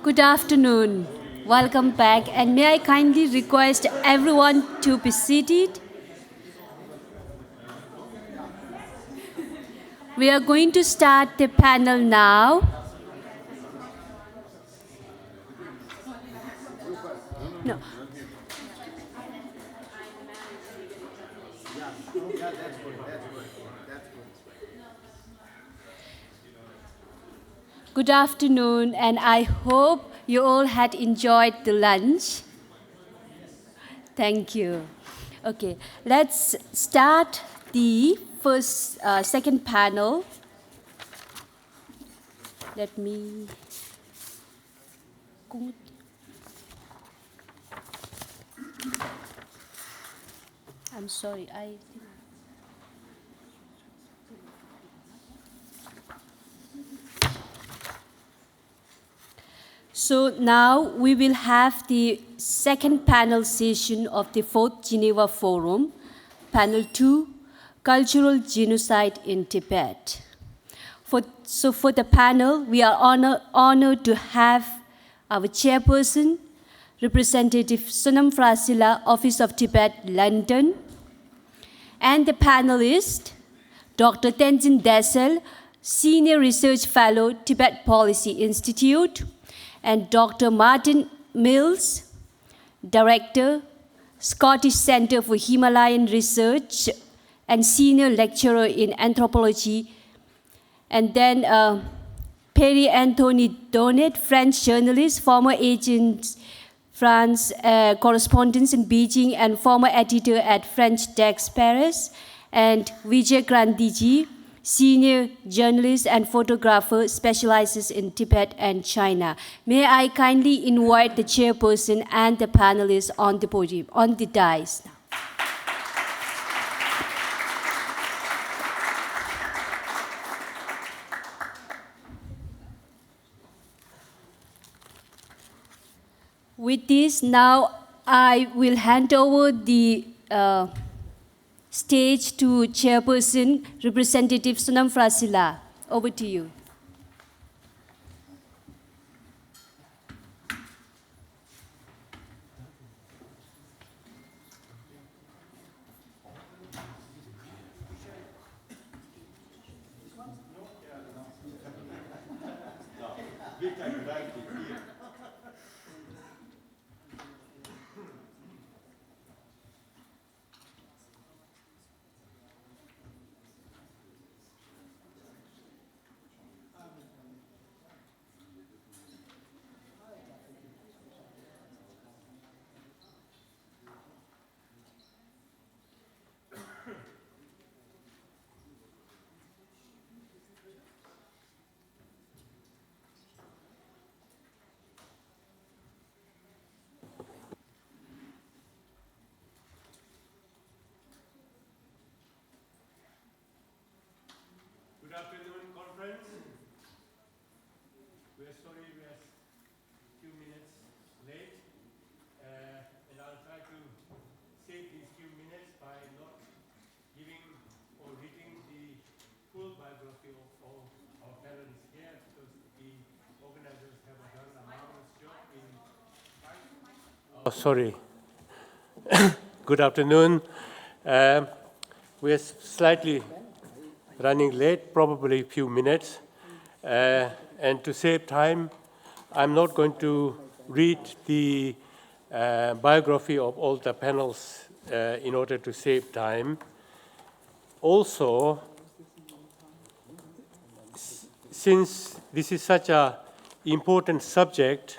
Good afternoon. Welcome back, and may I kindly request everyone to be seated. We are going to start the panel now. No. Good afternoon, and I hope you all had enjoyed the lunch. Thank you. Okay, let's start the second panel. Let me. I'm sorry, So now we will have the second panel session of the 4th Geneva Forum, Panel 2, Cultural Genocide in Tibet. So for the panel, we are honored to have our chairperson, Representative Sonam Frasila, Office of Tibet, London, and the panelist, Dr. Tenzin Desel, Senior Research Fellow, Tibet Policy Institute, and Dr. Martin Mills, Director, Scottish Centre for Himalayan Research and Senior Lecturer in Anthropology, and then Pierre-Anthony Donnet, French journalist, former agent France correspondent in Beijing and former editor at French Dex Paris, and Vijay Grandiji, senior journalist and photographer, specializes in Tibet and China. May I kindly invite the chairperson and the panelists on the podium, on the dais now. With this, now I will hand over the stage to Chairperson, Representative Sonam Frasila. Over to you. Good afternoon, conference. We are sorry we are a few minutes late, and I'll try to save these few minutes by not giving or reading the full biography of all our panelists here, because the organizers have done a marvelous job in... Oh, sorry. Good afternoon. We are slightly running late, probably a few minutes. And to save time, I'm not going to read the biography of all the panels in order to save time. Also, since this is such an important subject,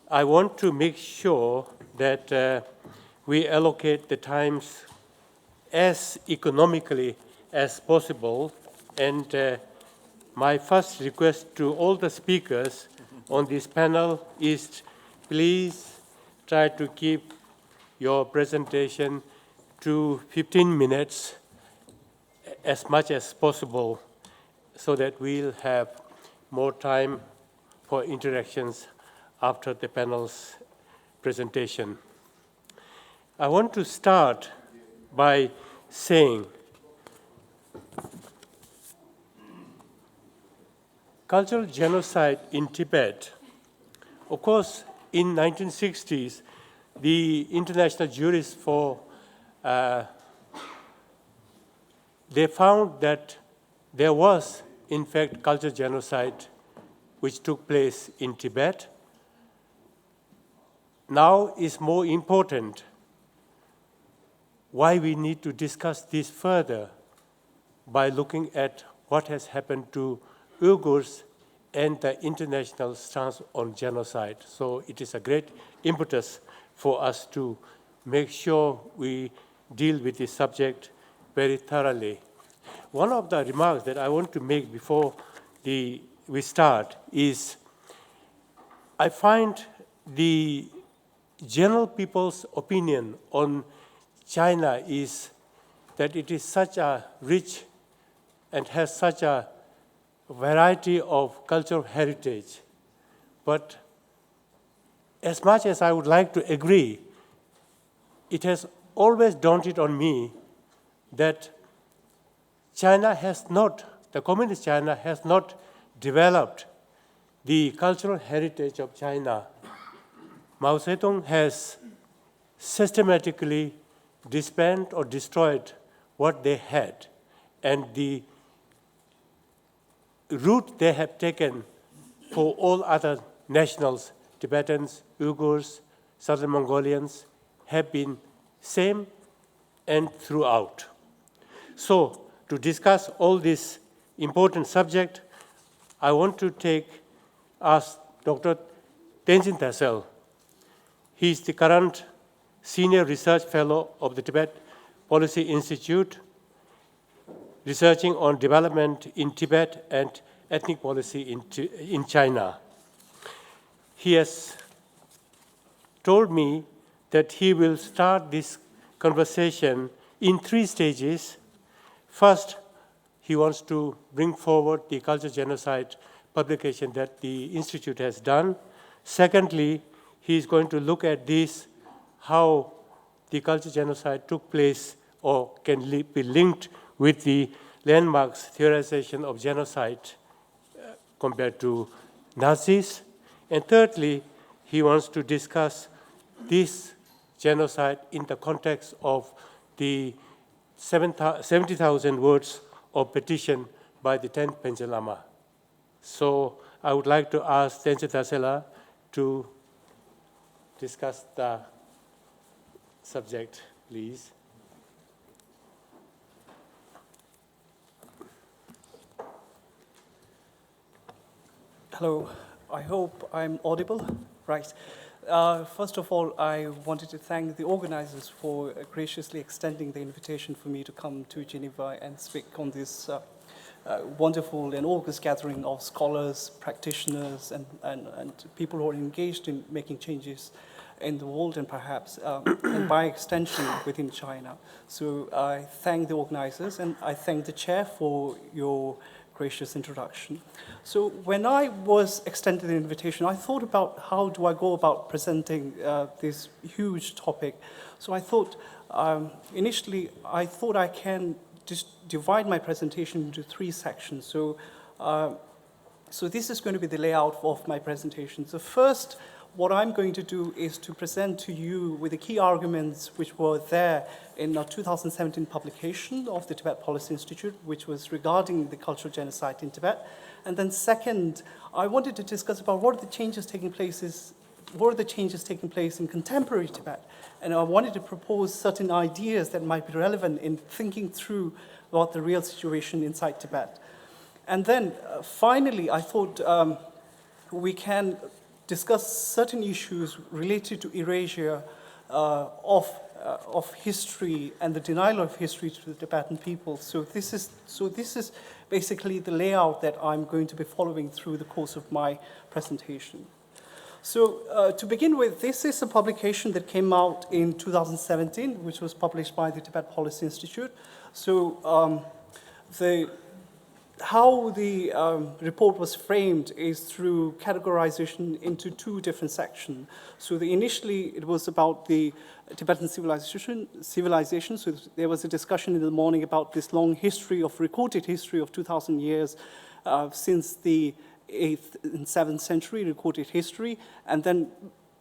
I want to make sure that we allocate the times as economically as possible, and my first request to all the speakers on this panel is please try to keep your presentation to 15 minutes as much as possible so that we'll have more time for interactions after the panel's presentation. I want to start by saying cultural genocide in Tibet Of course, in 1960s, the international jurists they found that there was, in fact, cultural genocide which took place in Tibet. Now is more important why we need to discuss this further by looking at what has happened to Uyghurs and the international stance on genocide. So it is a great impetus for us to make sure we deal with this subject very thoroughly. One of the remarks that I want to make before we start is I find the general people's opinion on China is that it is such a rich and has such a variety of cultural heritage. But as much as I would like to agree, it has always dawned on me that the communist China has not developed the cultural heritage of China. Mao Zedong has systematically disbanded or destroyed what they had, and the route they have taken for all other nationals, Tibetans, Uyghurs, Southern Mongolians, have been same and throughout. So, to discuss all this important subject, I want to ask Dr. Tenzin Tassel. He is the current Senior Research Fellow of the Tibet Policy Institute, researching on development in Tibet and ethnic policy in China. He has told me that he will start this conversation in 3 stages. First, he wants to bring forward the cultural genocide publication that the Institute has done. Secondly, he is going to look at this, how the cultural genocide took place or can be linked with the landmarks theorization of genocide compared to Nazis. And thirdly, he wants to discuss this genocide in the context of the 70,000 words of petition by the 10th Panchen Lama. So I would like to ask Tenzin Tassel to discuss the subject, please. Hello, I hope I'm audible. Right. First of all, I wanted to thank the organizers for graciously extending the invitation for me to come to Geneva and speak on this wonderful and august gathering of scholars, practitioners, and people who are engaged in making changes in the world and perhaps, and by extension, within China. So I thank the organizers and I thank the chair for your gracious introduction. So when I was extended the invitation, I thought about how do I go about presenting this huge topic. So I thought, initially, I thought I can just divide my presentation into 3 sections. So this is going to be the layout of my presentation. So first, what I'm going to do is to present to you with the key arguments which were there in a 2017 publication of the Tibet Policy Institute, which was regarding the cultural genocide in Tibet. And then second, I wanted to discuss about what are the changes taking place in contemporary Tibet. And I wanted to propose certain ideas that might be relevant in thinking through about the real situation inside Tibet. And then finally, I thought we can discuss certain issues related to erasure of history and the denial of history to the Tibetan people. So this is basically the layout that I'm going to be following through the course of my presentation. So to begin with, this is a publication that came out in 2017, which was published by the Tibet Policy Institute. So how the report was framed is through categorization into 2 different sections. So initially, it was about the Tibetan civilization. So there was a discussion in the morning about this long history of recorded history of 2,000 years since the 8th and 7th century recorded history, and then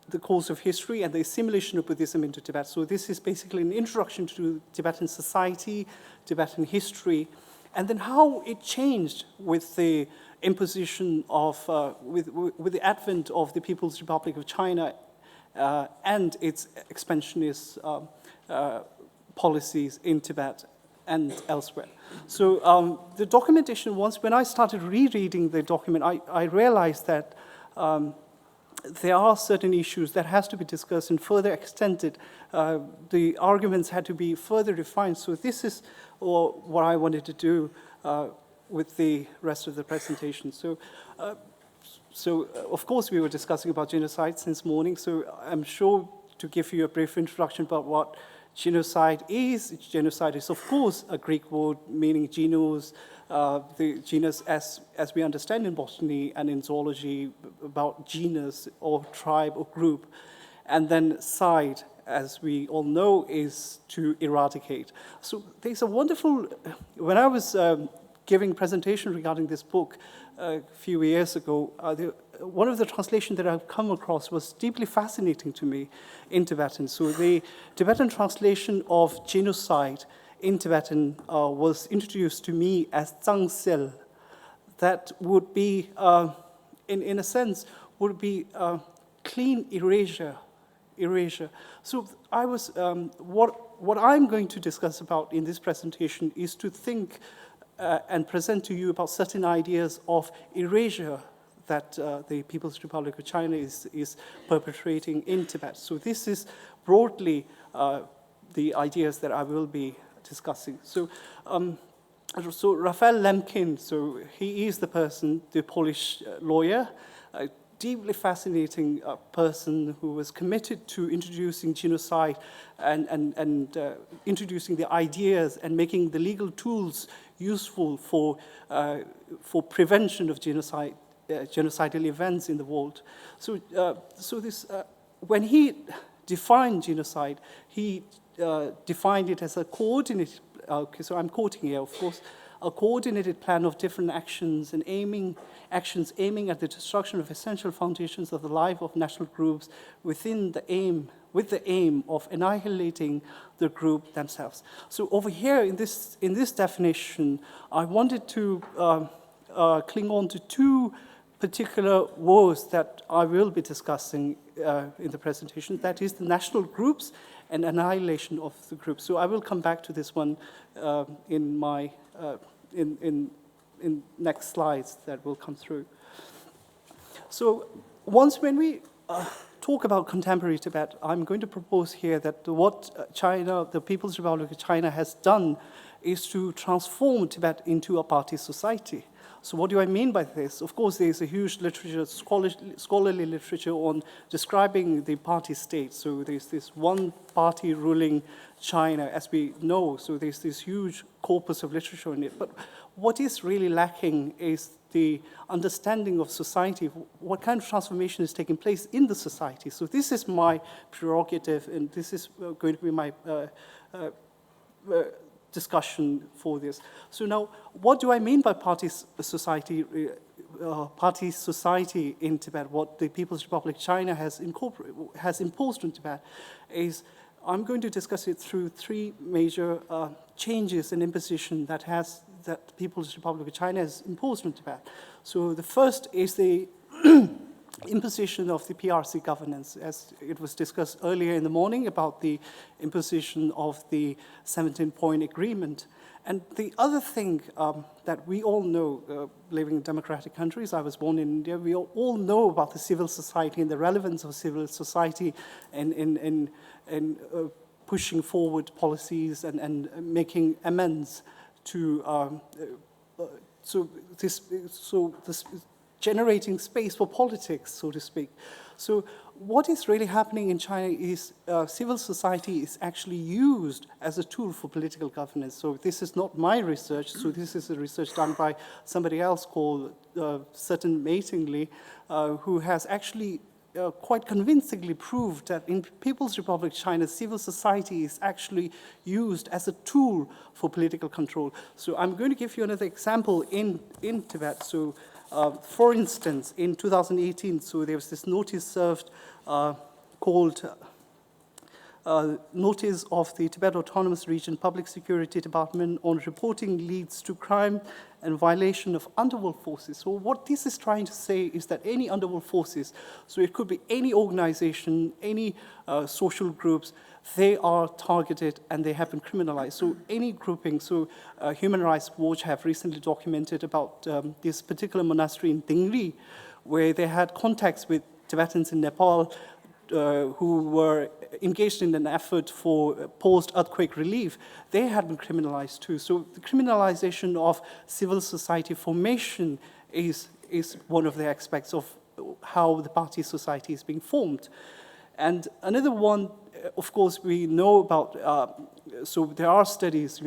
the course of history and the assimilation of Buddhism into Tibet. So this is basically an introduction to Tibetan society, Tibetan history, and then how it changed with the imposition of, with the advent of the People's Republic of China and its expansionist policies in Tibet and elsewhere. So the documentation, when I started rereading the document, I realized that there are certain issues that has to be discussed and further extended. The arguments had to be further refined. So this is what I wanted to do with the rest of the presentation. So of course, we were discussing about genocide since morning. So I'm sure to give you a brief introduction about what genocide is. Genocide is, of course, a Greek word meaning genos, the genus as we understand in botany and in zoology about genus or tribe or group. And then cide, as we all know, is to eradicate. So there's a wonderful, when I was giving presentation regarding this book a few years ago, one of the translations that I've come across was deeply fascinating to me in Tibetan. So the Tibetan translation of genocide in Tibetan was introduced to me as zangsil. That would be, in a sense, would be clean erasure. So I was, what I'm going to discuss about in this presentation is to think and present to you about certain ideas of erasure that the People's Republic of China is perpetrating in Tibet. So this is broadly the ideas that I will be discussing. So, so Raphael Lemkin, so he is the person, the Polish lawyer, a deeply fascinating person who was committed to introducing genocide and introducing the ideas and making the legal tools useful for prevention of genocide. Genocidal events in the world. So, when he defined genocide, he defined it as a coordinated, so I'm quoting here, of course, a coordinated plan of different actions and actions aiming at the destruction of essential foundations of the life of national groups with the aim of annihilating the group themselves. So over here in this definition, I wanted to cling on to two particular words that I will be discussing in the presentation. That is the national groups and annihilation of the groups. So I will come back to this one in my in next slides that will come through. So when we talk about contemporary Tibet, I'm going to propose here that what China, the People's Republic of China, has done is to transform Tibet into a party society. So what do I mean by this? Of course, there's a huge literature, scholarly literature on describing the party state. So there's this one party ruling China, as we know. So there's this huge corpus of literature in it. But what is really lacking is the understanding of society, what kind of transformation is taking place in the society. So this is my prerogative, and this is going to be my discussion for this. So now, what do I mean by party society in Tibet? What the People's Republic of China has imposed on Tibet is, I'm going to discuss it through three major changes and imposition that the People's Republic of China has imposed on Tibet. So the first is the imposition of the PRC governance, as it was discussed earlier in the morning about the imposition of the 17-point agreement. And the other thing that we all know, living in democratic countries, I was born in India, we all know about the civil society and the relevance of civil society in pushing forward policies and making amends to this generating space for politics, so to speak. So what is really happening in China is civil society is actually used as a tool for political governance. So this is not my research. So this is a research done by somebody else called Sutton Mattingly, who has actually quite convincingly proved that in People's Republic of China, civil society is actually used as a tool for political control. So I'm going to give you another example in Tibet. So For instance, in 2018, so there was this notice served called Notice of the Tibet Autonomous Region Public Security Department on reporting leads to crime and violation of underworld forces. So what this is trying to say is that any underworld forces, so it could be any organization, any social groups, they are targeted and they have been criminalized. So any grouping, so Human Rights Watch have recently documented about this particular monastery in Dingri, where they had contacts with Tibetans in Nepal who were engaged in an effort for post-earthquake relief. They had been criminalized too. So the criminalization of civil society formation is one of the aspects of how the party society is being formed. And another one, of course, we know about, so there are studies,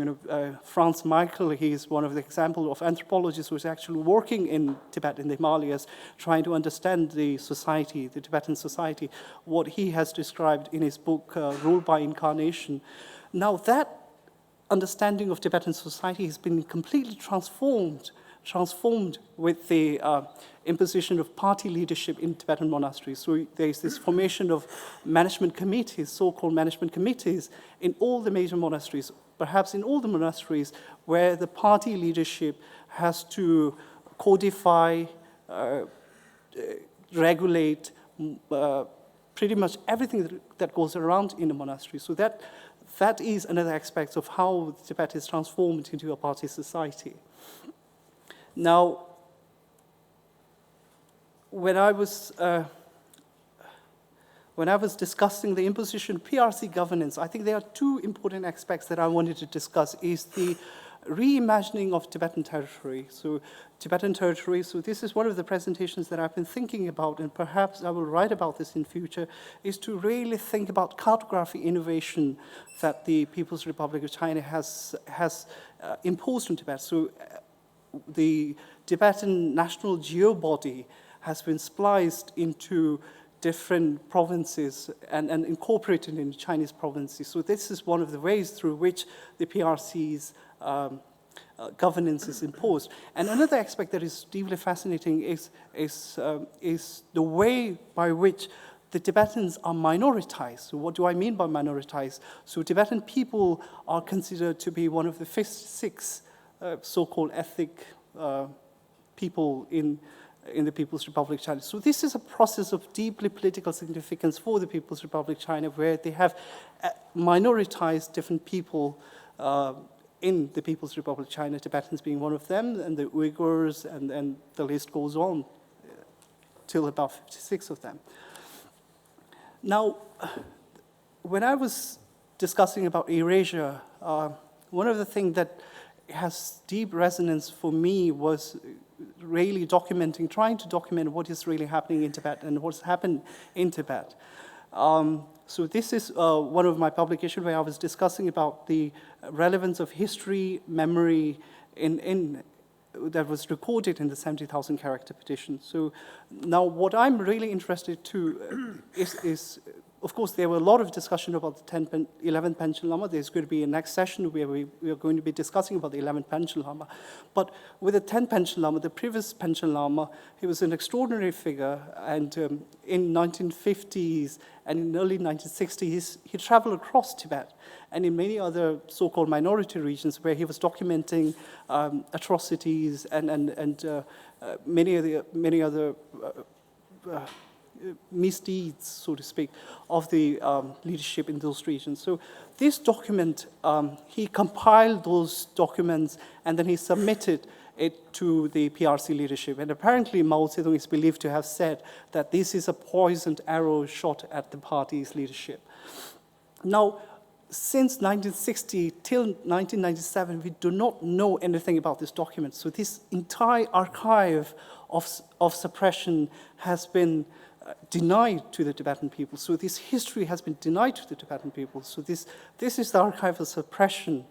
Franz Michael, he is one of the examples of anthropologists who is actually working in Tibet, in the Himalayas, trying to understand the society, the Tibetan society, what he has described in his book, Ruled by Incarnation. Now that understanding of Tibetan society has been completely transformed with the imposition of party leadership in Tibetan monasteries. So there's this formation of management committees, so-called management committees, in all the major monasteries, perhaps in all the monasteries, where the party leadership has to codify, regulate pretty much everything that goes around in a monastery. So that is another aspect of how Tibet is transformed into a party society. Now, when I was discussing the imposition of PRC governance, I think there are two important aspects that I wanted to discuss, is the reimagining of Tibetan territory. So Tibetan territory, so this is one of the presentations that I've been thinking about, and perhaps I will write about this in future, is to really think about cartography innovation that the People's Republic of China has imposed on Tibet. So the Tibetan national geobody has been spliced into different provinces and incorporated in Chinese provinces. So this is one of the ways through which the PRC's governance is imposed. And another aspect that is deeply fascinating is the way by which the Tibetans are minoritized. So what do I mean by minoritized? So Tibetan people are considered to be one of the six so-called ethnic people in the People's Republic of China. So this is a process of deeply political significance for the People's Republic of China, where they have minoritized different people in the People's Republic of China, Tibetans being one of them, and the Uyghurs, and the list goes on till about 56 of them. Now, when I was discussing about erasure, one of the things that has deep resonance for me was really trying to document what is really happening in Tibet and what's happened in Tibet. So this is one of my publications where I was discussing about the relevance of history, memory that was recorded in the 70,000 character petition. So now what I'm really interested to is of course, there were a lot of discussion about the 11th Panchen Lama. There's going to be a next session where we are going to be discussing about the 11th Panchen Lama. But with the 10th Panchen Lama, the previous Panchen Lama, he was an extraordinary figure. And in 1950s and in early 1960s, he traveled across Tibet and in many other so-called minority regions where he was documenting atrocities and many other misdeeds, so to speak, of the leadership in those regions. So this document, he compiled those documents and then he submitted it to the PRC leadership. And apparently Mao Zedong is believed to have said that this is a poisoned arrow shot at the party's leadership. Now, since 1960 till 1997, we do not know anything about this document. So this entire archive of suppression has been denied to the Tibetan people. So this history has been denied to the Tibetan people. So this is the archive of suppression.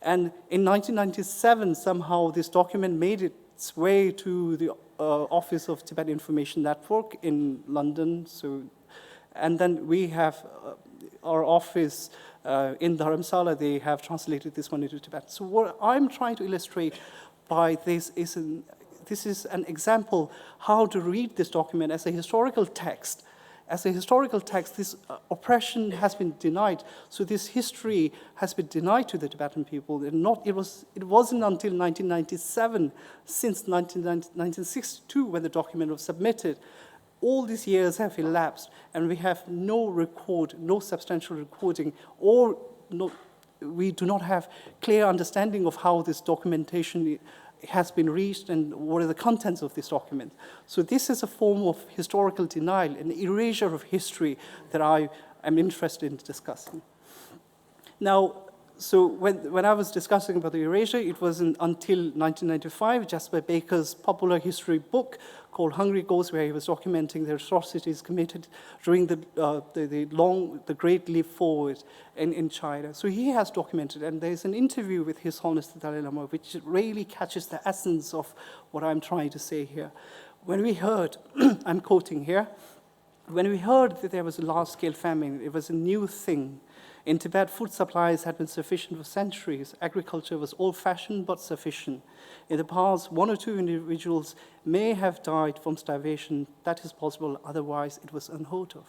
And in 1997, somehow this document made its way to the Office of Tibet Information Network in London. And then we have our office in Dharamsala, they have translated this one into Tibetan. So what I'm trying to illustrate by this is this is an example how to read this document as a historical text. As a historical text, this oppression has been denied. So this history has been denied to the Tibetan people. And it wasn't until 1997, since 1962, when the document was submitted. All these years have elapsed, and we have no substantial recording, or we do not have clear understanding of how this documentation has been reached and what are the contents of this document. So this is a form of historical denial, an erasure of history that I am interested in discussing. Now, so when I was discussing about the erasure, it wasn't until 1995, Jasper Baker's popular history book called Hungry Ghosts, where he was documenting the atrocities committed during the Great Leap Forward in China. So he has documented, and there's an interview with His Holiness the Dalai Lama, which really catches the essence of what I'm trying to say here. When we heard, I'm quoting here, when we heard that there was a large-scale famine, it was a new thing. In Tibet, food supplies had been sufficient for centuries. Agriculture was old-fashioned but sufficient. In the past, one or two individuals may have died from starvation. That is possible, otherwise it was unheard of.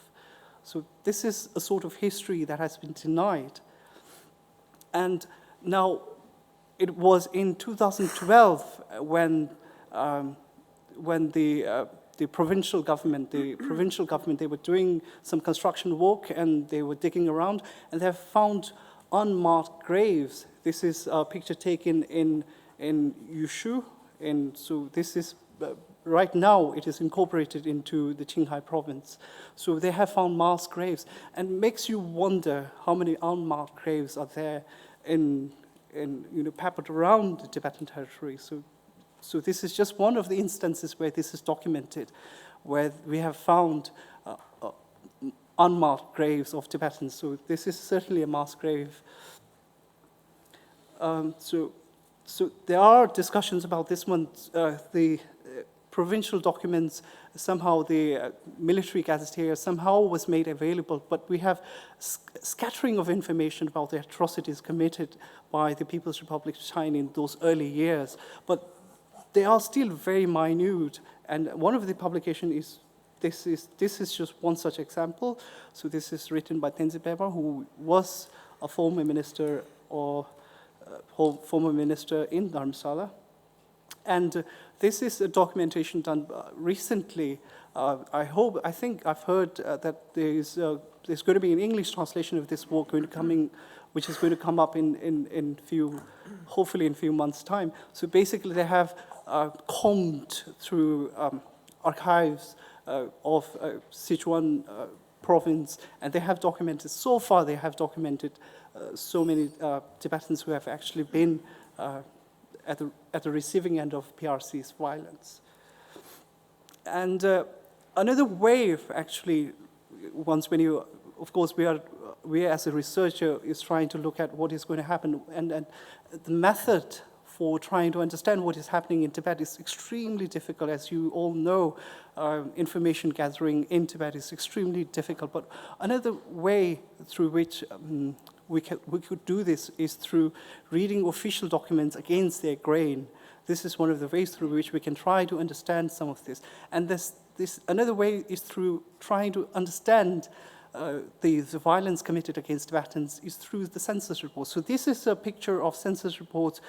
So this is a sort of history that has been denied. And now, it was in 2012 when the provincial government, they were doing some construction work and they were digging around and they have found unmarked graves. This is a picture taken in Yushu, and so this is, right now it is incorporated into the Qinghai province. So they have found mass graves, and makes you wonder how many unmarked graves are there peppered around the Tibetan territory. So this is just one of the instances where this is documented, where we have found unmarked graves of Tibetans. So this is certainly a mass grave. So there are discussions about this one. The provincial documents, somehow the military gazetteer somehow was made available, but we have scattering of information about the atrocities committed by the People's Republic of China in those early years. But they are still very minute, and one of the publications this is just one such example. So this is written by Tenzin Pema, who was a former minister in Dharamsala, and this is a documentation done recently. I think I've heard that there's going to be an English translation of this work which is going to come up hopefully in a few months' time. So basically, they have combed through archives of Sichuan province, and they have documented, so far they have documented so many Tibetans who have actually been at the receiving end of PRC's violence. And another way, actually, of course, we as a researcher is trying to look at what is going to happen, and the method for trying to understand what is happening in Tibet is extremely difficult. As you all know, information gathering in Tibet is extremely difficult. But another way through which we could do this is through reading official documents against their grain. This is one of the ways through which we can try to understand some of this. And this another way is through trying to understand the violence committed against Tibetans is through the census reports. So this is a picture of census reports,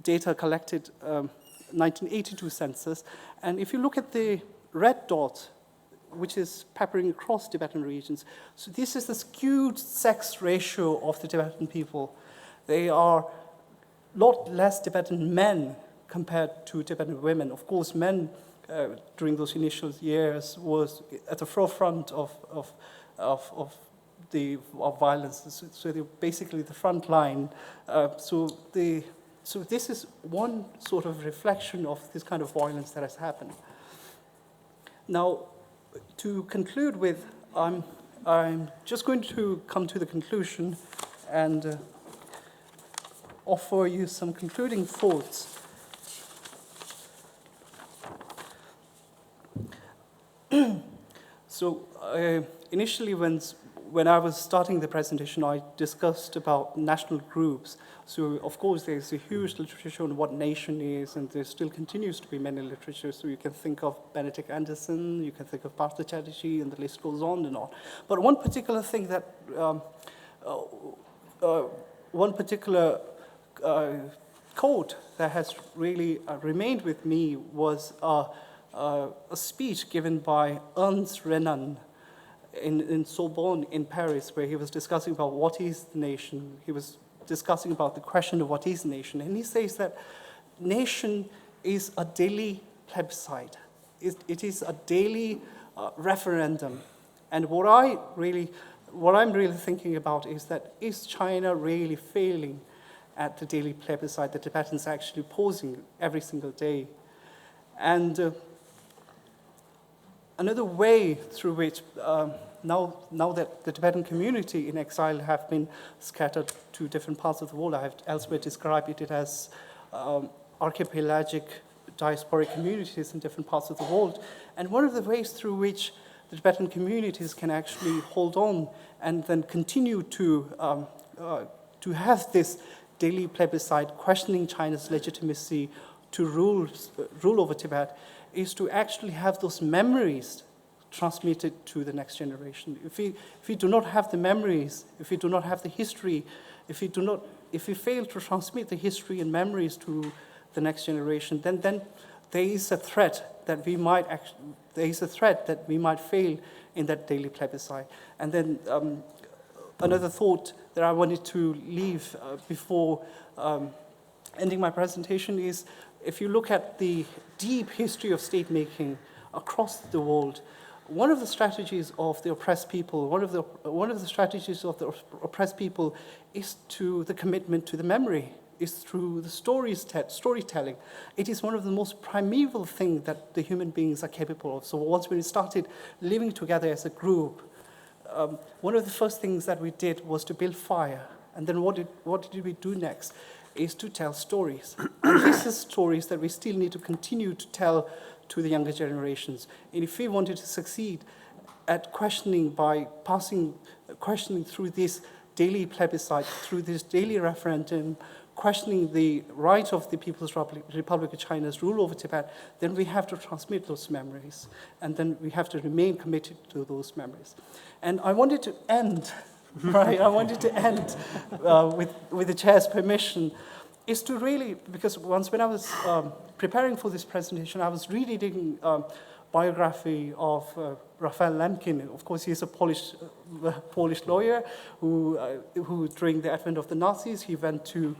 data collected 1982 census. And if you look at the red dot, which is peppering across Tibetan regions, so this is the skewed sex ratio of the Tibetan people. They are a lot less Tibetan men compared to Tibetan women. Of course, men during those initial years was at the forefront of violence. So they're basically the front line. So this is one sort of reflection of this kind of violence that has happened. Now, to conclude with, I'm just going to come to the conclusion and offer you some concluding thoughts. So initially, when I was starting the presentation, I discussed about national groups. So, of course, there's a huge literature on what nation is, and there still continues to be many literature. So you can think of Benedict Anderson, you can think of Partha Chatterjee, and the list goes on and on. But one particular thing that, one particular quote that has really remained with me was a speech given by Ernst Renan in Sorbonne in Paris, where he was discussing about what is the nation. He was discussing about the question of what is nation. And he says that nation is a daily plebiscite. It is a daily referendum. And what I'm really thinking about is that, is China really failing at the daily plebiscite that Tibetans are actually posing every single day? And another way through which, now that the Tibetan community in exile have been scattered to different parts of the world, I have elsewhere described it as archipelagic diasporic communities in different parts of the world. And one of the ways through which the Tibetan communities can actually hold on and then continue to have this daily plebiscite questioning China's legitimacy to rule over Tibet is to actually have those memories transmitted to the next generation. If we do not have the memories, if we do not have the history, if we fail to transmit the history and memories to the next generation, then there is a threat that we might fail in that daily plebiscite. And then another thought that I wanted to leave before ending my presentation is, if you look at the deep history of state-making across the world, one of the strategies of the oppressed people, one of the strategies of the oppressed people is to the commitment to the memory, is through the storytelling. It is one of the most primeval things that the human beings are capable of. So once we started living together as a group, one of the first things that we did was to build fire. And then what did we do next? Is to tell stories. And these are stories that we still need to continue to tell to the younger generations. And if we wanted to succeed at questioning questioning through this daily plebiscite, through this daily referendum, questioning the right of the People's Republic of China's rule over Tibet, then we have to transmit those memories. And then we have to remain committed to those memories. And I wanted to end, right? I wanted to end with the chair's permission, is to really, because once when I was preparing for this presentation, I was reading biography of Raphael Lemkin. Of course, he's a Polish lawyer who during the advent of the Nazis, he went to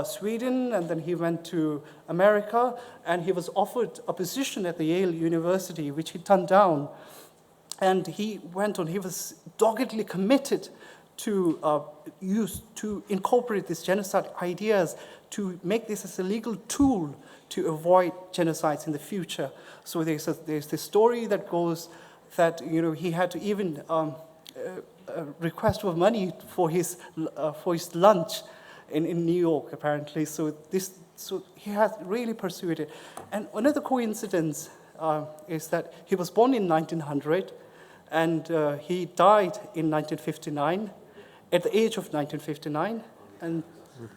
Sweden, and then he went to America, and he was offered a position at the Yale University, which he turned down. And he was doggedly committed to incorporate these genocide ideas, to make this as a legal tool to avoid genocides in the future. So there's this story that goes that he had to even request for money for his lunch in New York, apparently. So he has really pursued it. And another coincidence is that he was born in 1900, and he died in 1959, at the age of 1959, and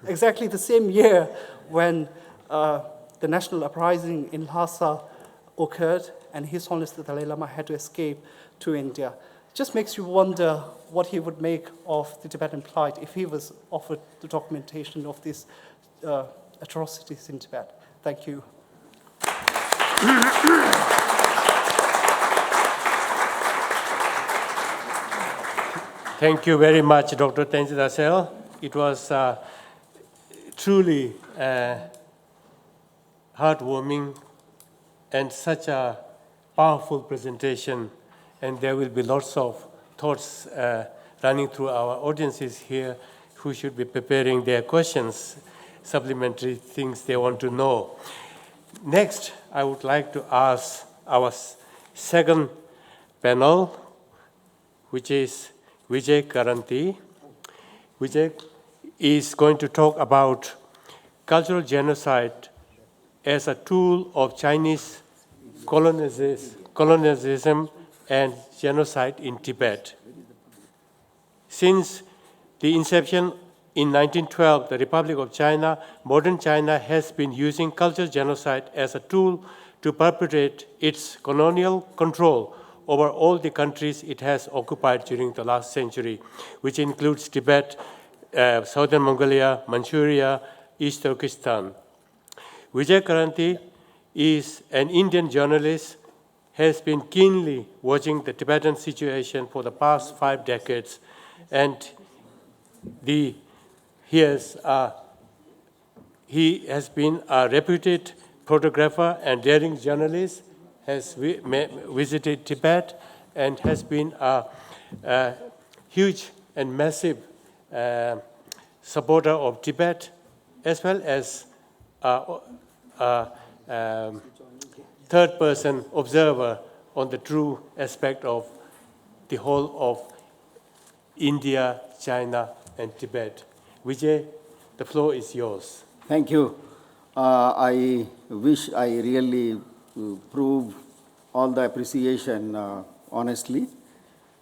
exactly the same year when the national uprising in Lhasa occurred, and His Holiness the Dalai Lama had to escape to India. It just makes you wonder what he would make of the Tibetan plight if he was offered the documentation of these atrocities in Tibet. Thank you. Thank you very much, Dr. Tenzin Asel. It was truly heartwarming and such a powerful presentation, and there will be lots of thoughts running through our audiences here who should be preparing their questions, supplementary things they want to know. Next, I would like to ask our second panel, which is Vijay Karanti. Vijay is going to talk about cultural genocide as a tool of Chinese colonialism and genocide in Tibet. Since the inception in 1912, the Republic of China, modern China has been using cultural genocide as a tool to perpetrate its colonial control over all the countries it has occupied during the last century, which includes Tibet, Southern Mongolia, Manchuria, East Turkestan. Vijay Karanti is an Indian journalist, has been keenly watching the Tibetan situation for the past 5 decades, and he has been a reputed photographer and daring journalist, has visited Tibet, and has been a huge and massive supporter of Tibet, as well as a third-person observer on the true aspect of the whole of India, China, and Tibet. Vijay, the floor is yours. Thank you. I wish I really prove all the appreciation honestly.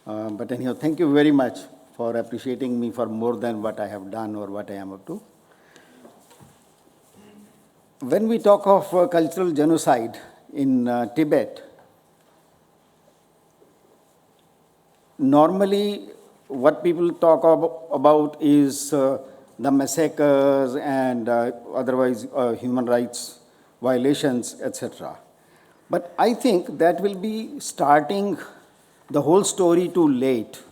But anyhow, thank you very much for appreciating me for more than what I have done or what I am up to. When we talk of cultural genocide in Tibet, normally what people talk about is the massacres and otherwise human rights violations, etc. But I think that will be starting the whole story too late,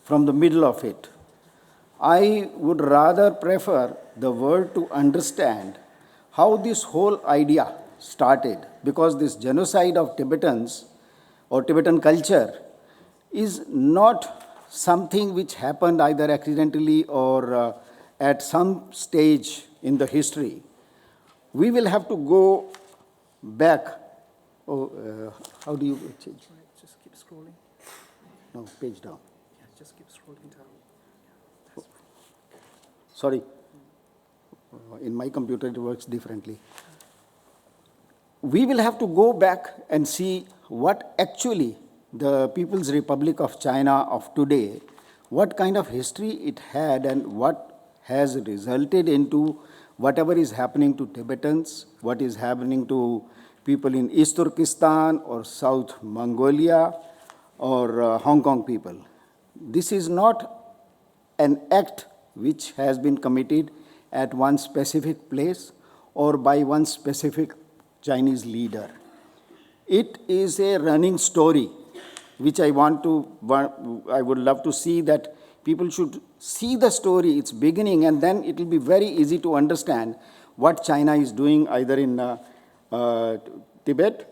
from the middle of it. I would rather prefer the world to understand how this whole idea started, because this genocide of Tibetans or Tibetan culture is not something which happened either accidentally or at some stage in the history. We will have to go back. How do you change? Just keep scrolling. No, page down. Yeah, just keep scrolling down. Sorry. In my computer, it works differently. We will have to go back and see what actually the People's Republic of China of today, what kind of history it had and what has resulted into whatever is happening to Tibetans, what is happening to people in East Turkestan or South Mongolia or Hong Kong people. This is not an act which has been committed at one specific place or by one specific Chinese leader. It is a running story, which I would love to see that people should see the story, its beginning, and then it will be very easy to understand what China is doing either in Tibet.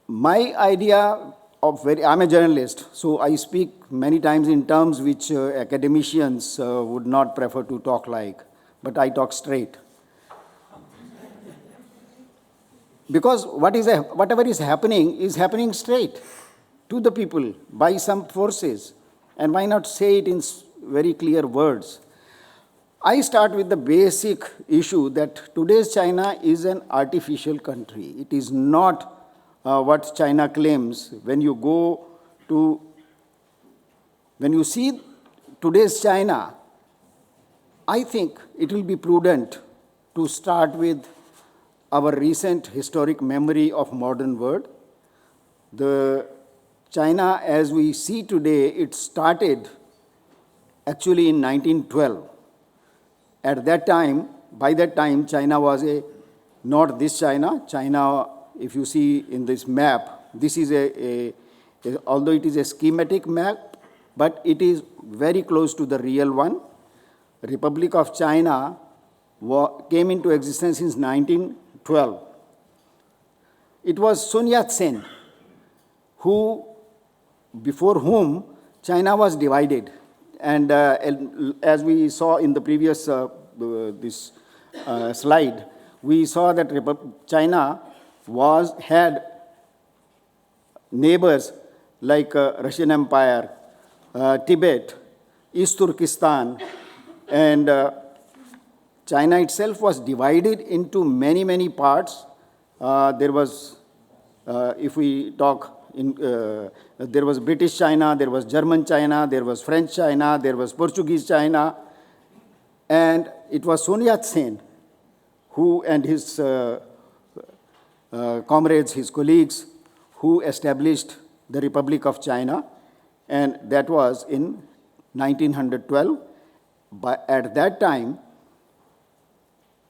My idea I'm a journalist, so I speak many times in terms which academicians would not prefer to talk like, but I talk straight. Because whatever is happening straight to the people by some forces. And why not say it in very clear words? I start with the basic issue that today's China is an artificial country. It is not what China claims. When you see today's China, I think it will be prudent to start with our recent historic memory of modern world. The China as we see today, it started actually in 1912. At that time, by that time, China was not this China. China, if you see in this map, this is although it is a schematic map, but it is very close to the real one. Republic of China came into existence since 1912. It was Sun Yat-sen before whom China was divided. And as we saw in the previous slide, we saw that China had neighbors like Russian Empire, Tibet, East Turkestan, and China itself was divided into many, many parts. There was, if we talk there was British China, there was German China, there was French China, there was Portuguese China, and it was Sun Yat-sen who and his comrades, his colleagues, who established the Republic of China, and that was in 1912. But at that time,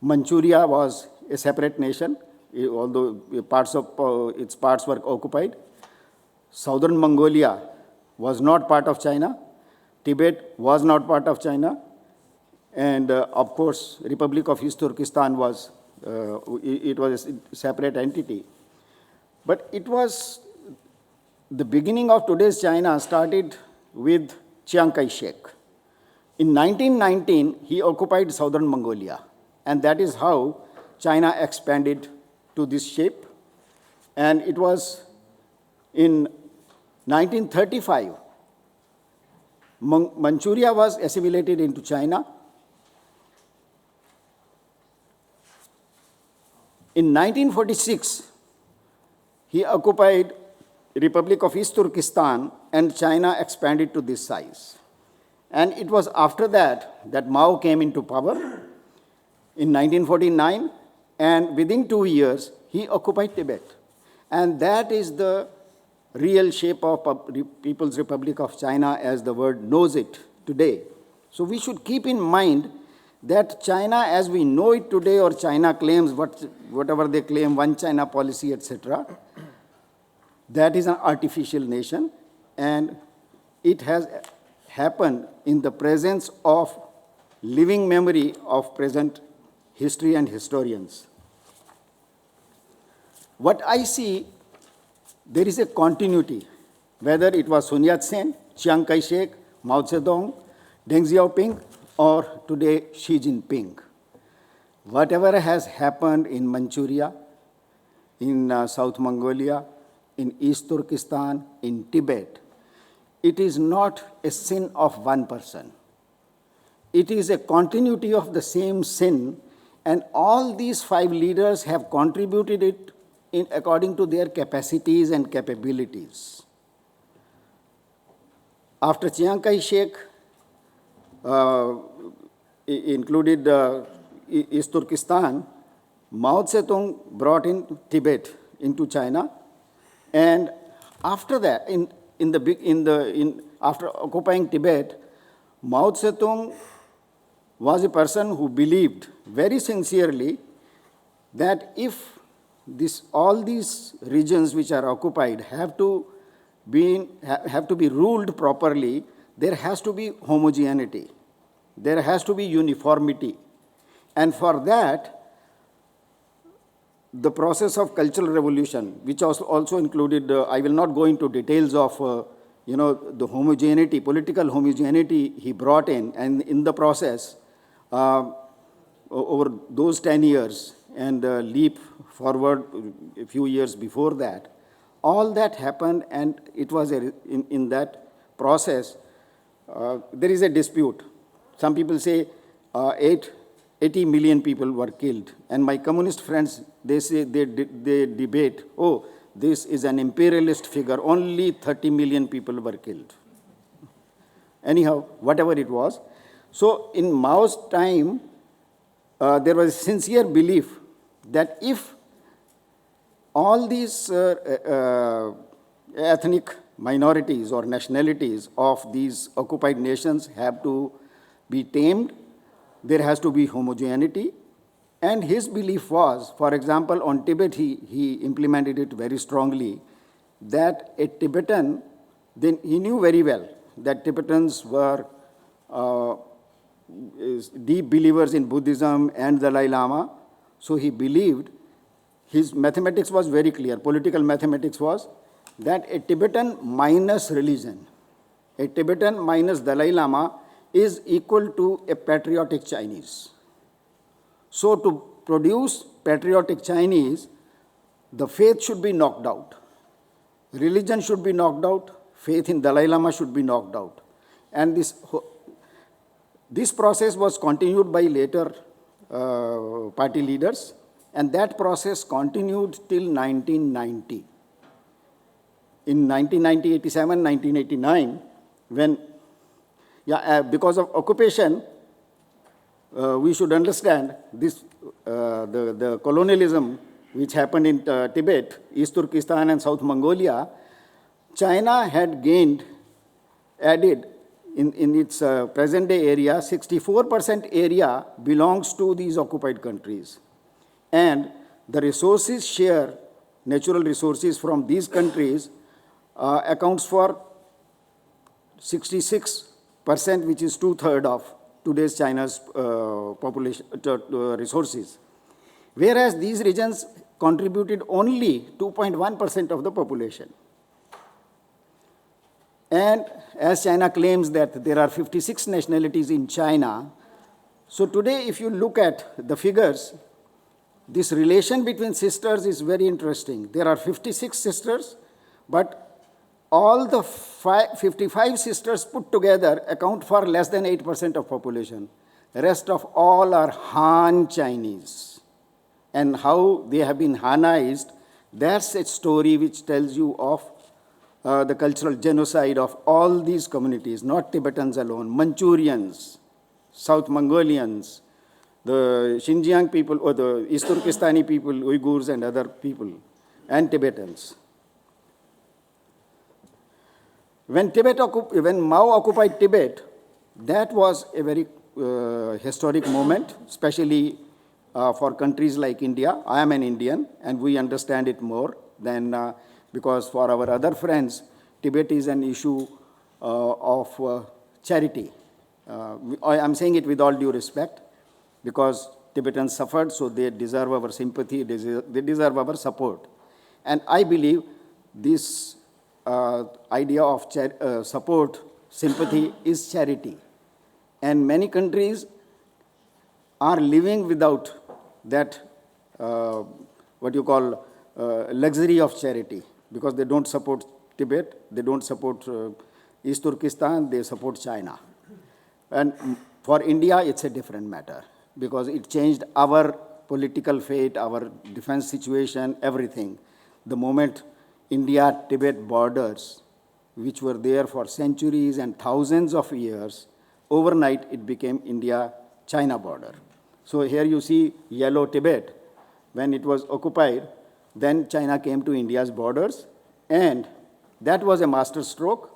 Manchuria was a separate nation, although its parts were occupied. Southern Mongolia was not part of China. Tibet was not part of China. And of course, Republic of East Turkestan was, it was a separate entity. But it was, the beginning of today's China started with Chiang Kai-shek. In 1919, he occupied Southern Mongolia. And that is how China expanded to this shape. And it was in 1935, Manchuria was assimilated into China. In 1946, he occupied Republic of East Turkestan, and China expanded to this size. And it was after that that Mao came into power in 1949, and within 2 years, he occupied Tibet. And that is the real shape of People's Republic of China as the world knows it today. So we should keep in mind that China as we know it today, or China claims whatever they claim, one China policy, etc., that is an artificial nation, and it has happened in the presence of living memory of present history and historians. What I see, there is a continuity, whether it was Sun Yat-sen, Chiang Kai-shek, Mao Zedong, Deng Xiaoping, or today Xi Jinping. Whatever has happened in Manchuria, in South Mongolia, in East Turkestan, in Tibet, it is not a sin of one person. It is a continuity of the same sin, and all these 5 leaders have contributed it according to their capacities and capabilities. After Chiang Kai-shek included East Turkestan, Mao Zedong brought in Tibet into China, and after that, after occupying Tibet, Mao Zedong was a person who believed very sincerely that if all these regions which are occupied have to be ruled properly, there has to be homogeneity, there has to be uniformity. And for that, the process of cultural revolution, which also included, I will not go into details of, the homogeneity, political homogeneity he brought in, and in the process, over those 10 years, and leap forward a few years before that, all that happened, and it was in that process, there is a dispute. Some people say 80 million people were killed, and my communist friends, they say, they debate, oh, this is an imperialist figure, only 30 million people were killed. Anyhow, whatever it was. So in Mao's time, there was a sincere belief that if all these ethnic minorities or nationalities of these occupied nations have to be tamed, there has to be homogeneity. And his belief was, for example, on Tibet, he implemented it very strongly, that a Tibetan, then he knew very well that Tibetans were deep believers in Buddhism and Dalai Lama. So he believed, his mathematics was very clear, political mathematics was, that a Tibetan minus religion, a Tibetan minus Dalai Lama is equal to a patriotic Chinese. So to produce patriotic Chinese, the faith should be knocked out. Religion should be knocked out. Faith in Dalai Lama should be knocked out. And this process was continued by later party leaders, and that process continued till 1990. in 1987, 1989, when, because of occupation, we should understand this, the colonialism which happened in Tibet, East Turkestan and South Mongolia. China had added in its present-day area, 64% area belongs to these occupied countries. And the resources share, natural resources from these countries, accounts for 66%, which is two-thirds of today's China's population resources. Whereas these regions contributed only 2.1% of the population. And as China claims that there are 56 nationalities in China, so today if you look at the figures, this relation between sisters is very interesting. There are 56 sisters, but all the 55 sisters put together account for less than 8% of population. The rest of all are Han Chinese. And how they have been Hanized, that's a story which tells you of the cultural genocide of all these communities, not Tibetans alone, Manchurians, South Mongolians, the Xinjiang people, or the East Turkestani people, Uyghurs and other people, and Tibetans. When Mao occupied Tibet, that was a very historic moment, especially for countries like India. I am an Indian, and we understand it more than, because for our other friends, Tibet is an issue of charity. I am saying it with all due respect, because Tibetans suffered, so they deserve our sympathy, they deserve our support. And I believe this idea of support, sympathy is charity. And many countries are living without that, what you call, luxury of charity, because they don't support Tibet, they don't support East Turkestan, they support China. And for India, it's a different matter, because it changed our political fate, our defense situation, everything. The moment India-Tibet borders, which were there for centuries and thousands of years, overnight it became India-China border. So here you see yellow Tibet. When it was occupied, then China came to India's borders, and that was a master stroke.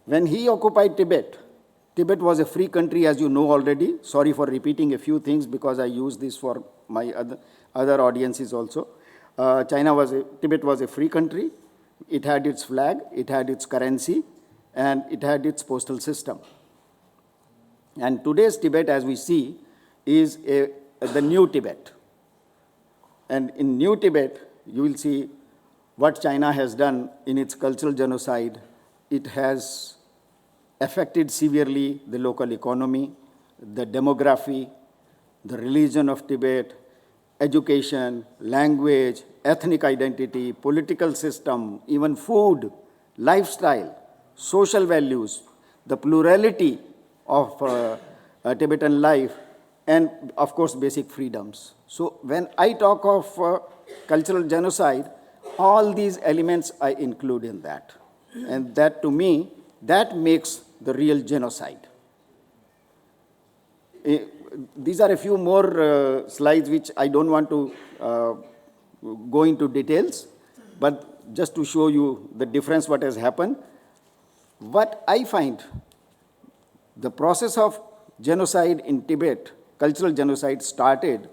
When he occupied Tibet, Tibet was a free country, as you know already. Sorry for repeating a few things, because I use this for my other audiences also. Tibet was a free country. It had its flag, it had its currency, and it had its postal system. And today's Tibet, as we see, is the new Tibet. And in new Tibet, you will see what China has done in its cultural genocide. It has affected severely the local economy, the demography, the religion of Tibet, education, language, ethnic identity, political system, even food, lifestyle, social values, the plurality of Tibetan life, and of course basic freedoms. So when I talk of cultural genocide, all these elements I include in that. And that, to me, that makes the real genocide. These are a few more slides which I don't want to go into details, but just to show you the difference what has happened. What I find, the process of genocide in Tibet, cultural genocide, started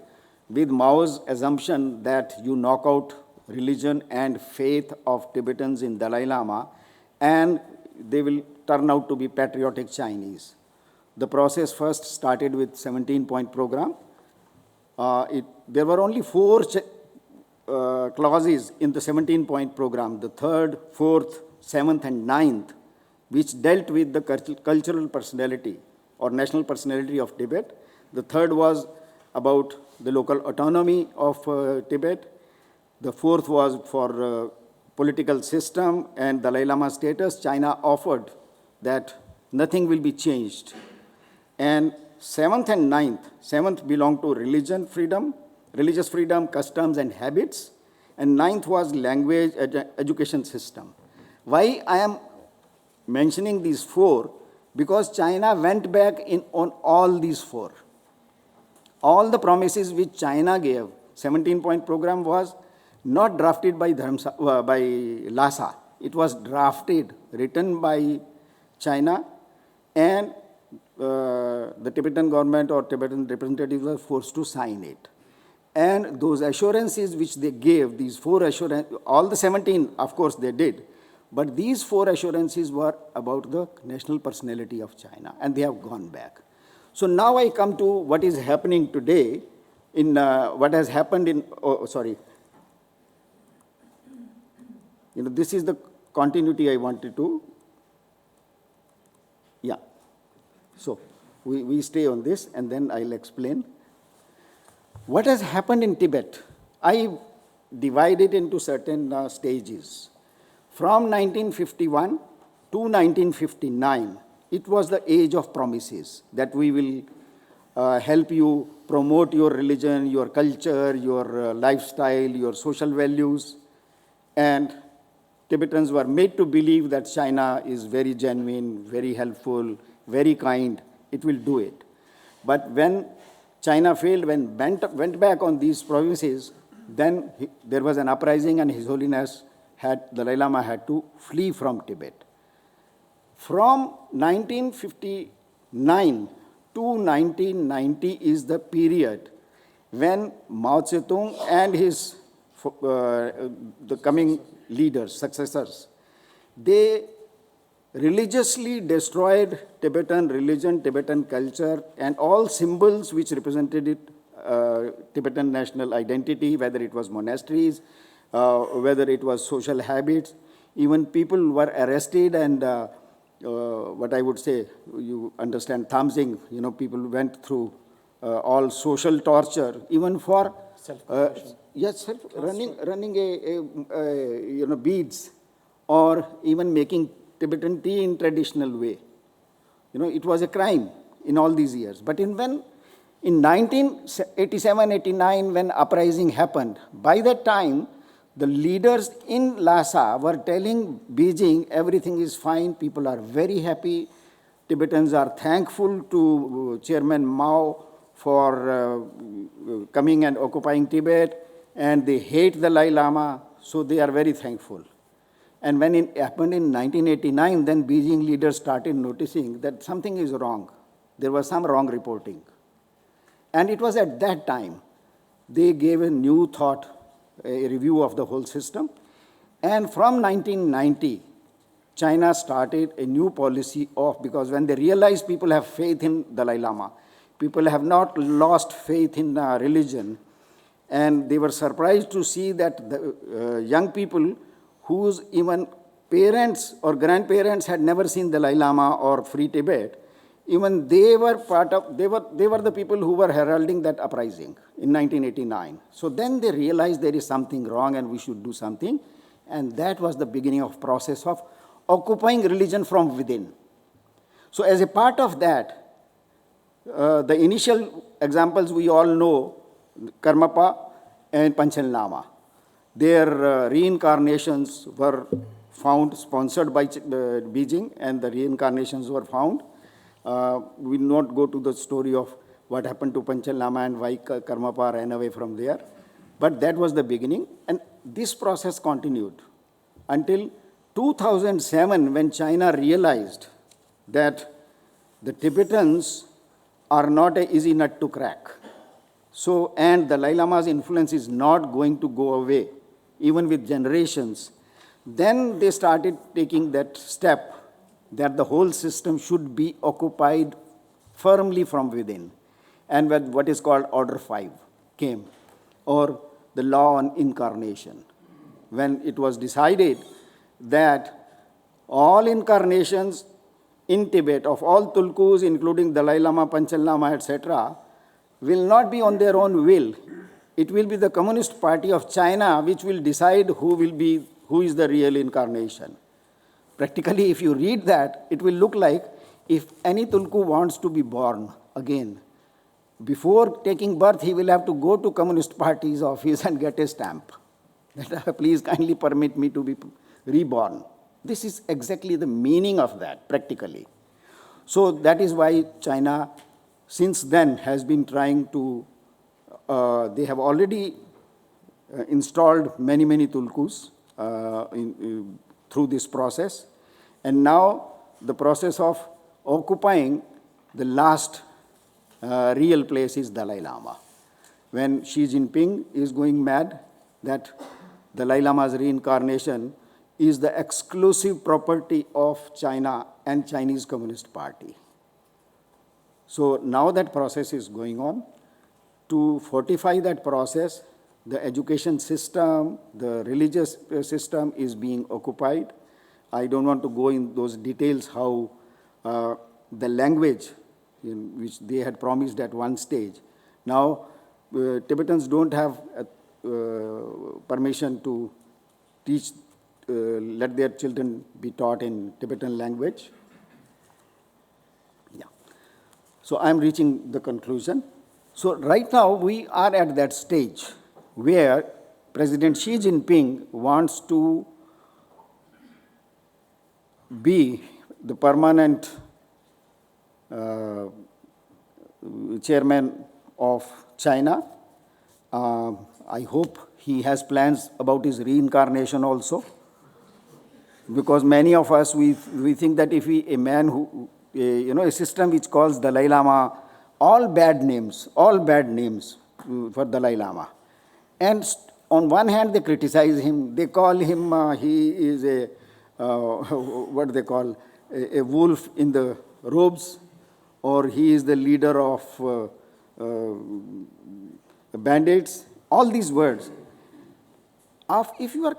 with Mao's assumption that you knock out religion and faith of Tibetans in Dalai Lama, and they will turn out to be patriotic Chinese. The process first started with 17-point program. There were only 4 clauses in the 17-point program, the 3rd, 4th, 7th, and 9th, which dealt with the cultural personality or national personality of Tibet. The 3rd was about the local autonomy of Tibet. The 4th was for political system and Dalai Lama status. China offered that nothing will be changed. And 7th and 9th, 7th belonged to religion freedom, religious freedom, customs, and habits. And ninth was language education system. Why I am mentioning these four? Because China went back on all these four. All the promises which China gave, 17-point program was not drafted by Lhasa. It was drafted, written by China, and the Tibetan government or Tibetan representatives were forced to sign it. And those assurances which they gave, these four assurances, all the 17, of course, they did, but these four assurances were about the national personality of China, and they have gone back. So now I come to what is happening today, in what has happened in, this is the continuity I wanted to, yeah. So we stay on this, and then I'll explain. What has happened in Tibet? I divide it into certain stages. From 1951 to 1959, it was the age of promises that we will help you promote your religion, your culture, your lifestyle, your social values. And Tibetans were made to believe that China is very genuine, very helpful, very kind. It will do it. But when China failed, when went back on these promises, then there was an uprising, and His Holiness Dalai Lama had to flee from Tibet. From 1959 to 1990 is the period when Mao Zedong and his the coming leaders, successors, they religiously destroyed Tibetan religion, Tibetan culture, and all symbols which represented it, Tibetan national identity, whether it was monasteries, whether it was social habits. Even people were arrested, and what I would say, you understand, Thamsing, people went through all social torture, even for running beads, or even making Tibetan tea in traditional way. It was a crime in all these years. But in 1987-89, when uprising happened, by that time, the leaders in Lhasa were telling Beijing everything is fine, people are very happy, Tibetans are thankful to Chairman Mao for coming and occupying Tibet, and they hate the Dalai Lama, so they are very thankful. And when it happened in 1989, then Beijing leaders started noticing that something is wrong. There was some wrong reporting. And it was at that time they gave a new thought, a review of the whole system. And from 1990, China started a new policy because when they realized people have faith in Dalai Lama, people have not lost faith in religion, and they were surprised to see that the young people whose even parents or grandparents had never seen Dalai Lama or Free Tibet, even they were the people who were heralding that uprising in 1989. So then they realized there is something wrong and we should do something. And that was the beginning of process of occupying religion from within. So as a part of that, the initial examples we all know, Karmapa and Panchen Lama. Their reincarnations were found, sponsored by Beijing, and the reincarnations were found. We will not go to the story of what happened to Panchen Lama and why Karmapa ran away from there. But that was the beginning, and this process continued until 2007, when China realized that the Tibetans are not an easy nut to crack. So, and the Dalai Lama's influence is not going to go away, even with generations. Then they started taking that step that the whole system should be occupied firmly from within. And when what is called Order 5 came, or the law on incarnation, when it was decided that all incarnations in Tibet of all tulkus, including Dalai Lama, Panchen Lama, etc., will not be on their own will. It will be the Communist Party of China which will decide who is the real incarnation. Practically, if you read that, it will look like if any tulku wants to be born again, before taking birth, he will have to go to Communist Party's office and get a stamp. That, please kindly permit me to be reborn. This is exactly the meaning of that, practically. So that is why China, since then, has been trying to, they have already installed many, many tulkus through this process. And now the process of occupying the last real place is Dalai Lama. When Xi Jinping is going mad that Dalai Lama's reincarnation is the exclusive property of China and Chinese Communist Party. So now that process is going on. To fortify that process, the education system, the religious system is being occupied. I don't want to go in those details how the language which they had promised at one stage. Now, Tibetans don't have permission to teach, let their children be taught in Tibetan language. Yeah. So I'm reaching the conclusion. So right now we are at that stage where President Xi Jinping wants to be the permanent chairman of China. I hope he has plans about his reincarnation also, because many of us, we think that if a man who, a system which calls Dalai Lama all bad names for Dalai Lama. And on one hand, they criticize him. They call him, he is what they call, a wolf in the robes, or he is the leader of bandits, all these words. If you are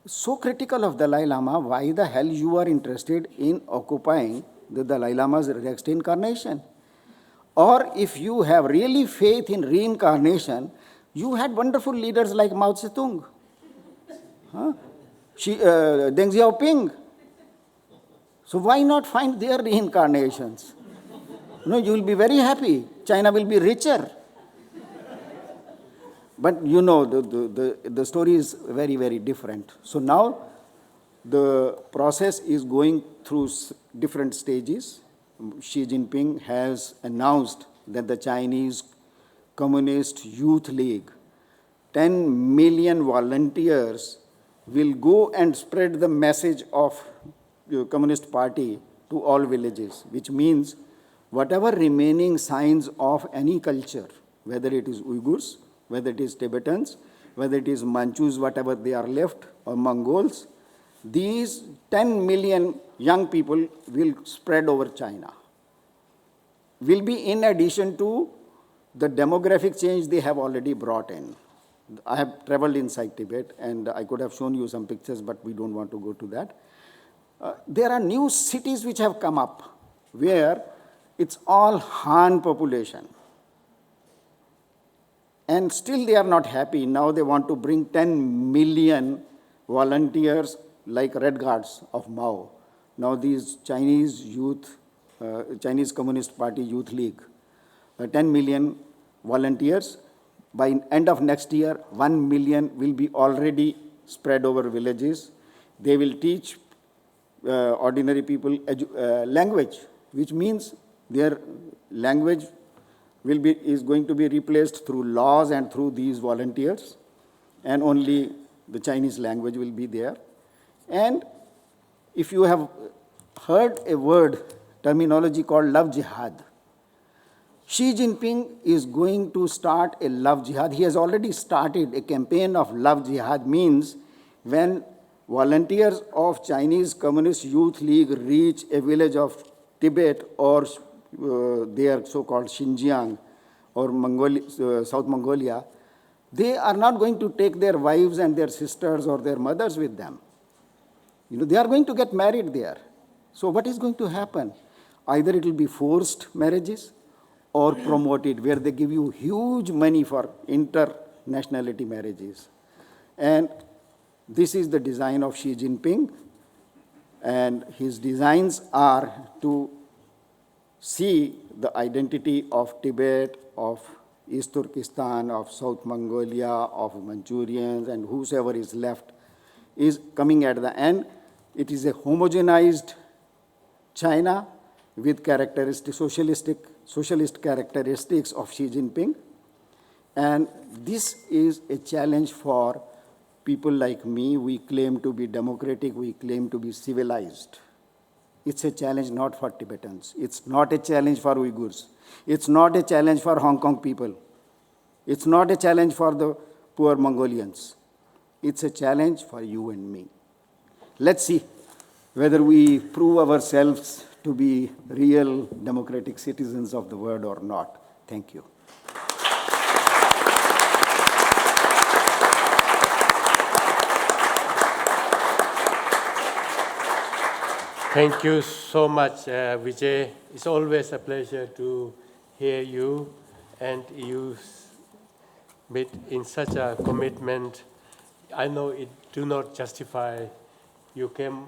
so critical of Dalai Lama, why the hell you are interested in occupying the Dalai Lama's next incarnation? Or if you have really faith in reincarnation, you had wonderful leaders like Mao Zedong, Deng Xiaoping. So why not find their reincarnations? No, you will be very happy. China will be richer. But you know, the story is very, very different. So now the process is going through different stages. Xi Jinping has announced that the Chinese Communist Youth League, 10 million volunteers, will go and spread the message of the Communist Party to all villages, which means whatever remaining signs of any culture, whether it is Uyghurs, whether it is Tibetans, whether it is Manchus, whatever they are left, or Mongols, these 10 million young people will spread over China. Will be in addition to the demographic change they have already brought in. I have traveled inside Tibet, and I could have shown you some pictures, but we don't want to go to that. There are new cities which have come up where it's all Han population. And still they are not happy. Now they want to bring 10 million volunteers like Red Guards of Mao. Now these Chinese youth, Chinese Communist Party Youth League, 10 million volunteers. By end of next year, 1 million will be already spread over villages. They will teach ordinary people language, which means their language is going to be replaced through laws and through these volunteers, and only the Chinese language will be there. And if you have heard a word, terminology called love jihad, Xi Jinping is going to start a love jihad. He has already started a campaign of love jihad. Means when volunteers of Chinese Communist Youth League reach a village of Tibet or their so-called Xinjiang or South Mongolia, they are not going to take their wives and their sisters or their mothers with them. They are going to get married there. So what is going to happen? Either it will be forced marriages or promoted, where they give you huge money for internationality marriages. And this is the design of Xi Jinping. And his designs are to see the identity of Tibet, of East Turkestan, of South Mongolia, of Manchurians, and whosoever is left is coming at the end. It is a homogenized China with socialist characteristics of Xi Jinping. And this is a challenge for people like me. We claim to be democratic, we claim to be civilized. It's a challenge not for Tibetans. It's not a challenge for Uyghurs. It's not a challenge for Hong Kong people. It's not a challenge for the poor Mongolians. It's a challenge for you and me. Let's see whether we prove ourselves to be real democratic citizens of the world or not. Thank you. Thank you so much, Vijay. It's always a pleasure to hear you, and you made in such a commitment. I know it do not justify. You came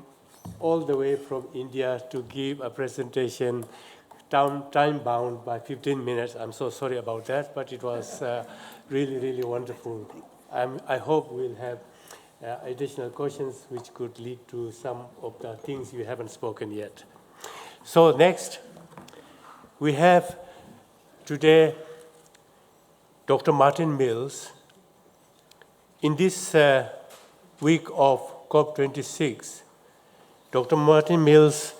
all the way from India to give a presentation, time-bound by 15 minutes. I'm so sorry about that, but it was really, really wonderful. I hope we'll have additional questions which could lead to some of the things you haven't spoken yet. So next, we have today Dr. Martin Mills. In this week of COP26, Dr. Martin Mills,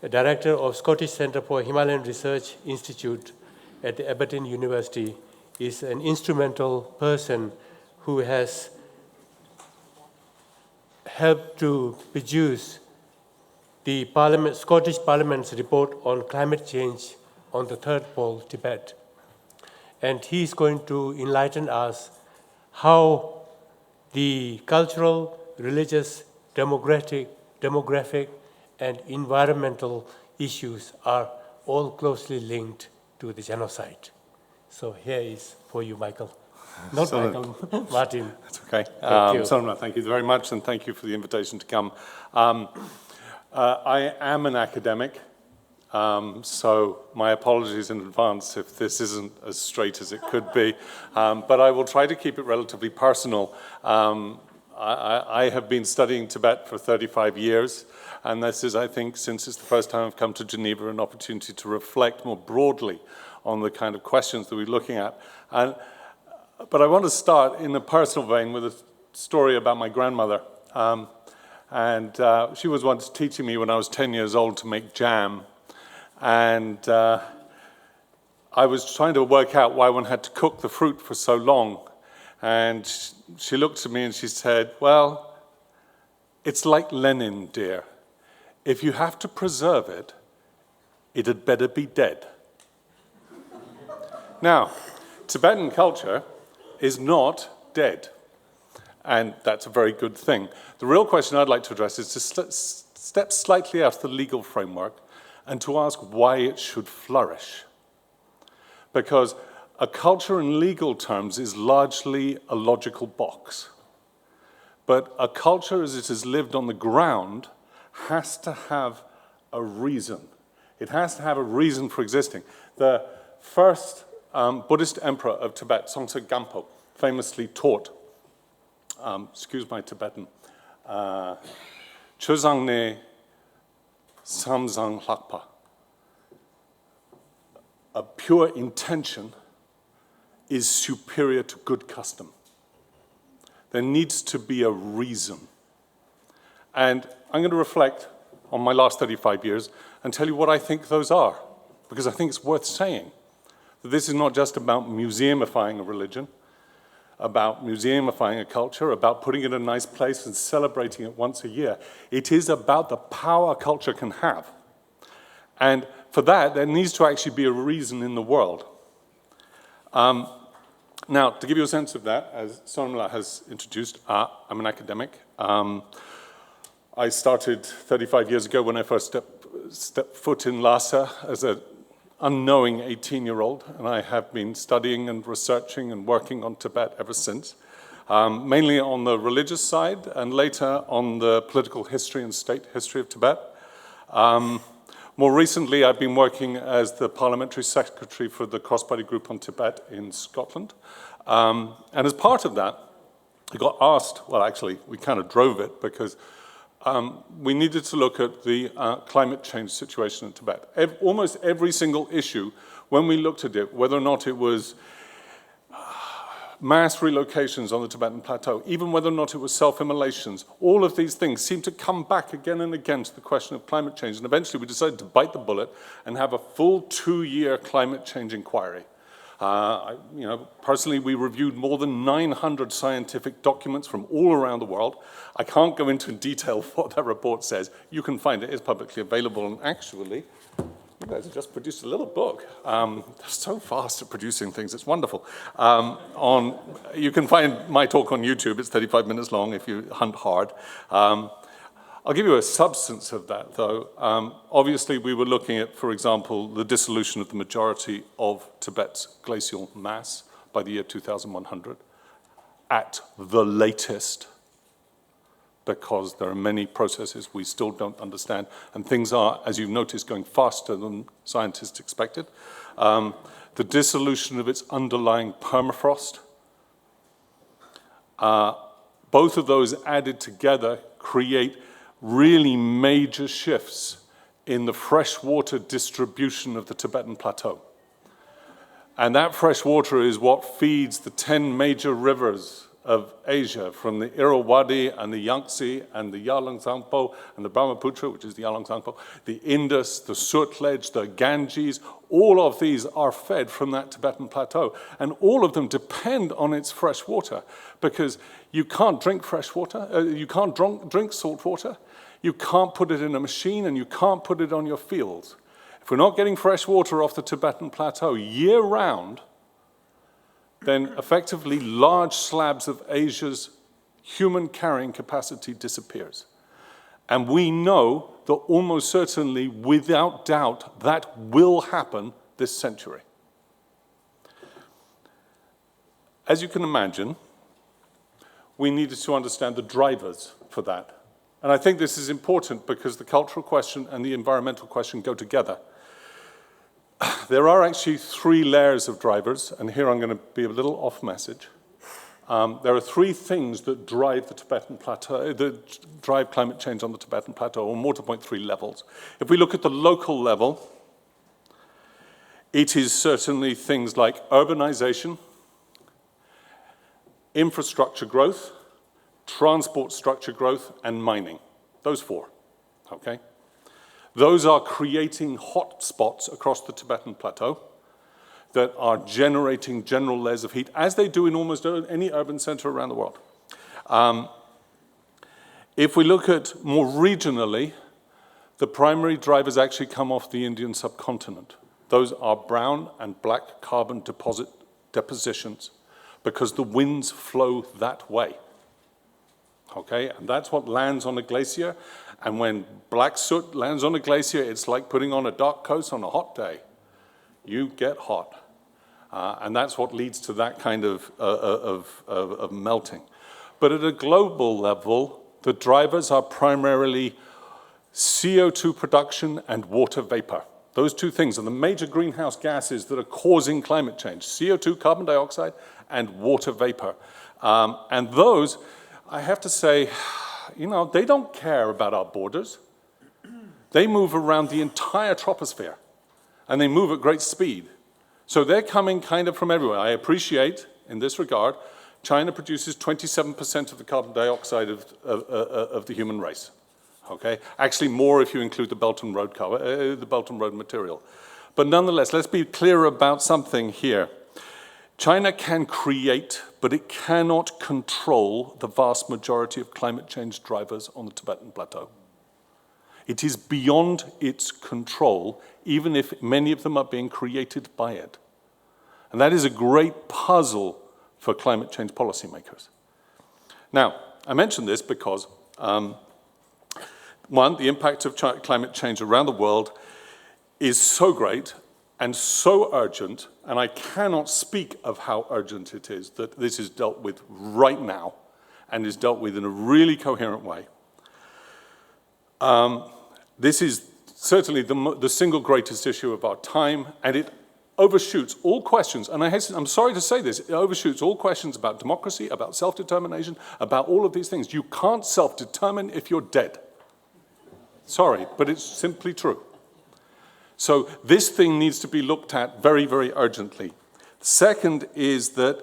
a director of Scottish Centre for Himalayan Research Institute at the Aberdeen University, is an instrumental person who has helped to produce the Scottish Parliament's report on climate change on the third pole, Tibet. And he's going to enlighten us how the cultural, religious, demographic, and environmental issues are all closely linked to the genocide. So here is for you, Michael. Not Michael, Martin. That's okay. Sonma, thank you very much, and thank you for the invitation to come. I am an academic, so my apologies in advance if this isn't as straight as it could be, but I will try to keep it relatively personal. I have been studying Tibet for 35 years, and this is, I think, since it's the first time I've come to Geneva, an opportunity to reflect more broadly on the kind of questions that we're looking at. But I want to start in a personal vein with a story about my grandmother. She was once teaching me when I was 10 years old to make jam. And I was trying to work out why one had to cook the fruit for so long. And she looked at me and she said, well, it's like Lenin, dear. If you have to preserve it, it had better be dead. Now, Tibetan culture is not dead, and that's a very good thing. The real question I'd like to address is to step slightly out of the legal framework and to ask why it should flourish. Because a culture in legal terms is largely a logical box. But a culture as it is lived on the ground has to have a reason. It has to have a reason for existing. The first Buddhist emperor of Tibet, Songtse Gampo, famously taught, excuse my Tibetan, Chuzang ne samzang lakpa. A pure intention is superior to good custom. There needs to be a reason. And I'm going to reflect on my last 35 years and tell you what I think those are, because I think it's worth saying. This is not just about museumifying a religion, about museumifying a culture, about putting it in a nice place and celebrating it once a year. It is about the power a culture can have. And for that, there needs to actually be a reason in the world. Now, to give you a sense of that, as Sonla has introduced, I'm an academic. I started 35 years ago when I first stepped foot in Lhasa as an unknowing 18-year-old, and I have been studying and researching and working on Tibet ever since, mainly on the religious side and later on the political history and state history of Tibet. More recently, I've been working as the Parliamentary Secretary for the Cross-Party Group on Tibet in Scotland. And as part of that, I got asked, well, actually, we kind of drove it because we needed to look at the climate change situation in Tibet. Almost every single issue, when we looked at it, whether or not it was mass relocations on the Tibetan plateau, even whether or not it was self-immolations, all of these things seem to come back again and again to the question of climate change. And eventually we decided to bite the bullet and have a full 2-year climate change inquiry. Personally, we reviewed more than 900 scientific documents from all around the world. I can't go into detail what that report says. You can find it. It's publicly available. And actually, you guys have just produced a little book. They're so fast at producing things. It's wonderful. You can find my talk on YouTube. It's 35 minutes long if you hunt hard. I'll give you a substance of that, though. Obviously, we were looking at, for example, the dissolution of the majority of Tibet's glacial mass by the year 2100, at the latest, because there are many processes we still don't understand, and things are, as you've noticed, going faster than scientists expected. The dissolution of its underlying permafrost. Both of those added together create really major shifts in the freshwater distribution of the Tibetan plateau. And that fresh water is what feeds the 10 major rivers of Asia, from the Irrawaddy and the Yangtze and the Yarlung Tsangpo and the Brahmaputra, which is the Yarlung Tsangpo, the Indus, the Sutlej, the Ganges. All of these are fed from that Tibetan plateau. And all of them depend on its fresh water, because you can't drink fresh water, you can't drink salt water, you can't put it in a machine, and you can't put it on your fields. If we're not getting fresh water off the Tibetan plateau year-round, then effectively large slabs of Asia's human carrying capacity disappears. And we know that almost certainly, without doubt, that will happen this century. As you can imagine, we needed to understand the drivers for that. And I think this is important because the cultural question and the environmental question go together. There are actually 3 layers of drivers, and here I'm going to be a little off message. There are 3 things that drive the Tibetan plateau, that drive climate change on the Tibetan plateau, or more to point, 3 levels. If we look at the local level, it is certainly things like urbanization, infrastructure growth, transport structure growth, and mining. Those 4, okay? Those are creating hot spots across the Tibetan plateau that are generating general layers of heat, as they do in almost any urban center around the world. If we look at more regionally, the primary drivers actually come off the Indian subcontinent. Those are brown and black carbon depositions, because the winds flow that way. Okay, and that's what lands on a glacier. And when black soot lands on a glacier, it's like putting on a dark coat on a hot day. You get hot. And that's what leads to that kind of melting. But at a global level, the drivers are primarily CO2 production and water vapor. Those 2 things are the major greenhouse gases that are causing climate change: CO2, carbon dioxide, and water vapor. And those, I have to say, they don't care about our borders. They move around the entire troposphere, and they move at great speed. So they're coming kind of from everywhere. I appreciate, in this regard, China produces 27% of the carbon dioxide of the human race. Okay, actually more if you include the Belt and Road material. But nonetheless, let's be clear about something here. China can create, but it cannot control the vast majority of climate change drivers on the Tibetan plateau. It is beyond its control, even if many of them are being created by it. And that is a great puzzle for climate change policymakers. Now, I mention this because, one, the impact of climate change around the world is so great and so urgent, and I cannot speak of how urgent it is that this is dealt with right now and is dealt with in a really coherent way. This is certainly the single greatest issue of our time, and it overshoots all questions, and I'm sorry to say this, it overshoots all questions about democracy, about self-determination, about all of these things. You can't self-determine if you're dead. Sorry, but it's simply true. So this thing needs to be looked at very, very urgently. Second is that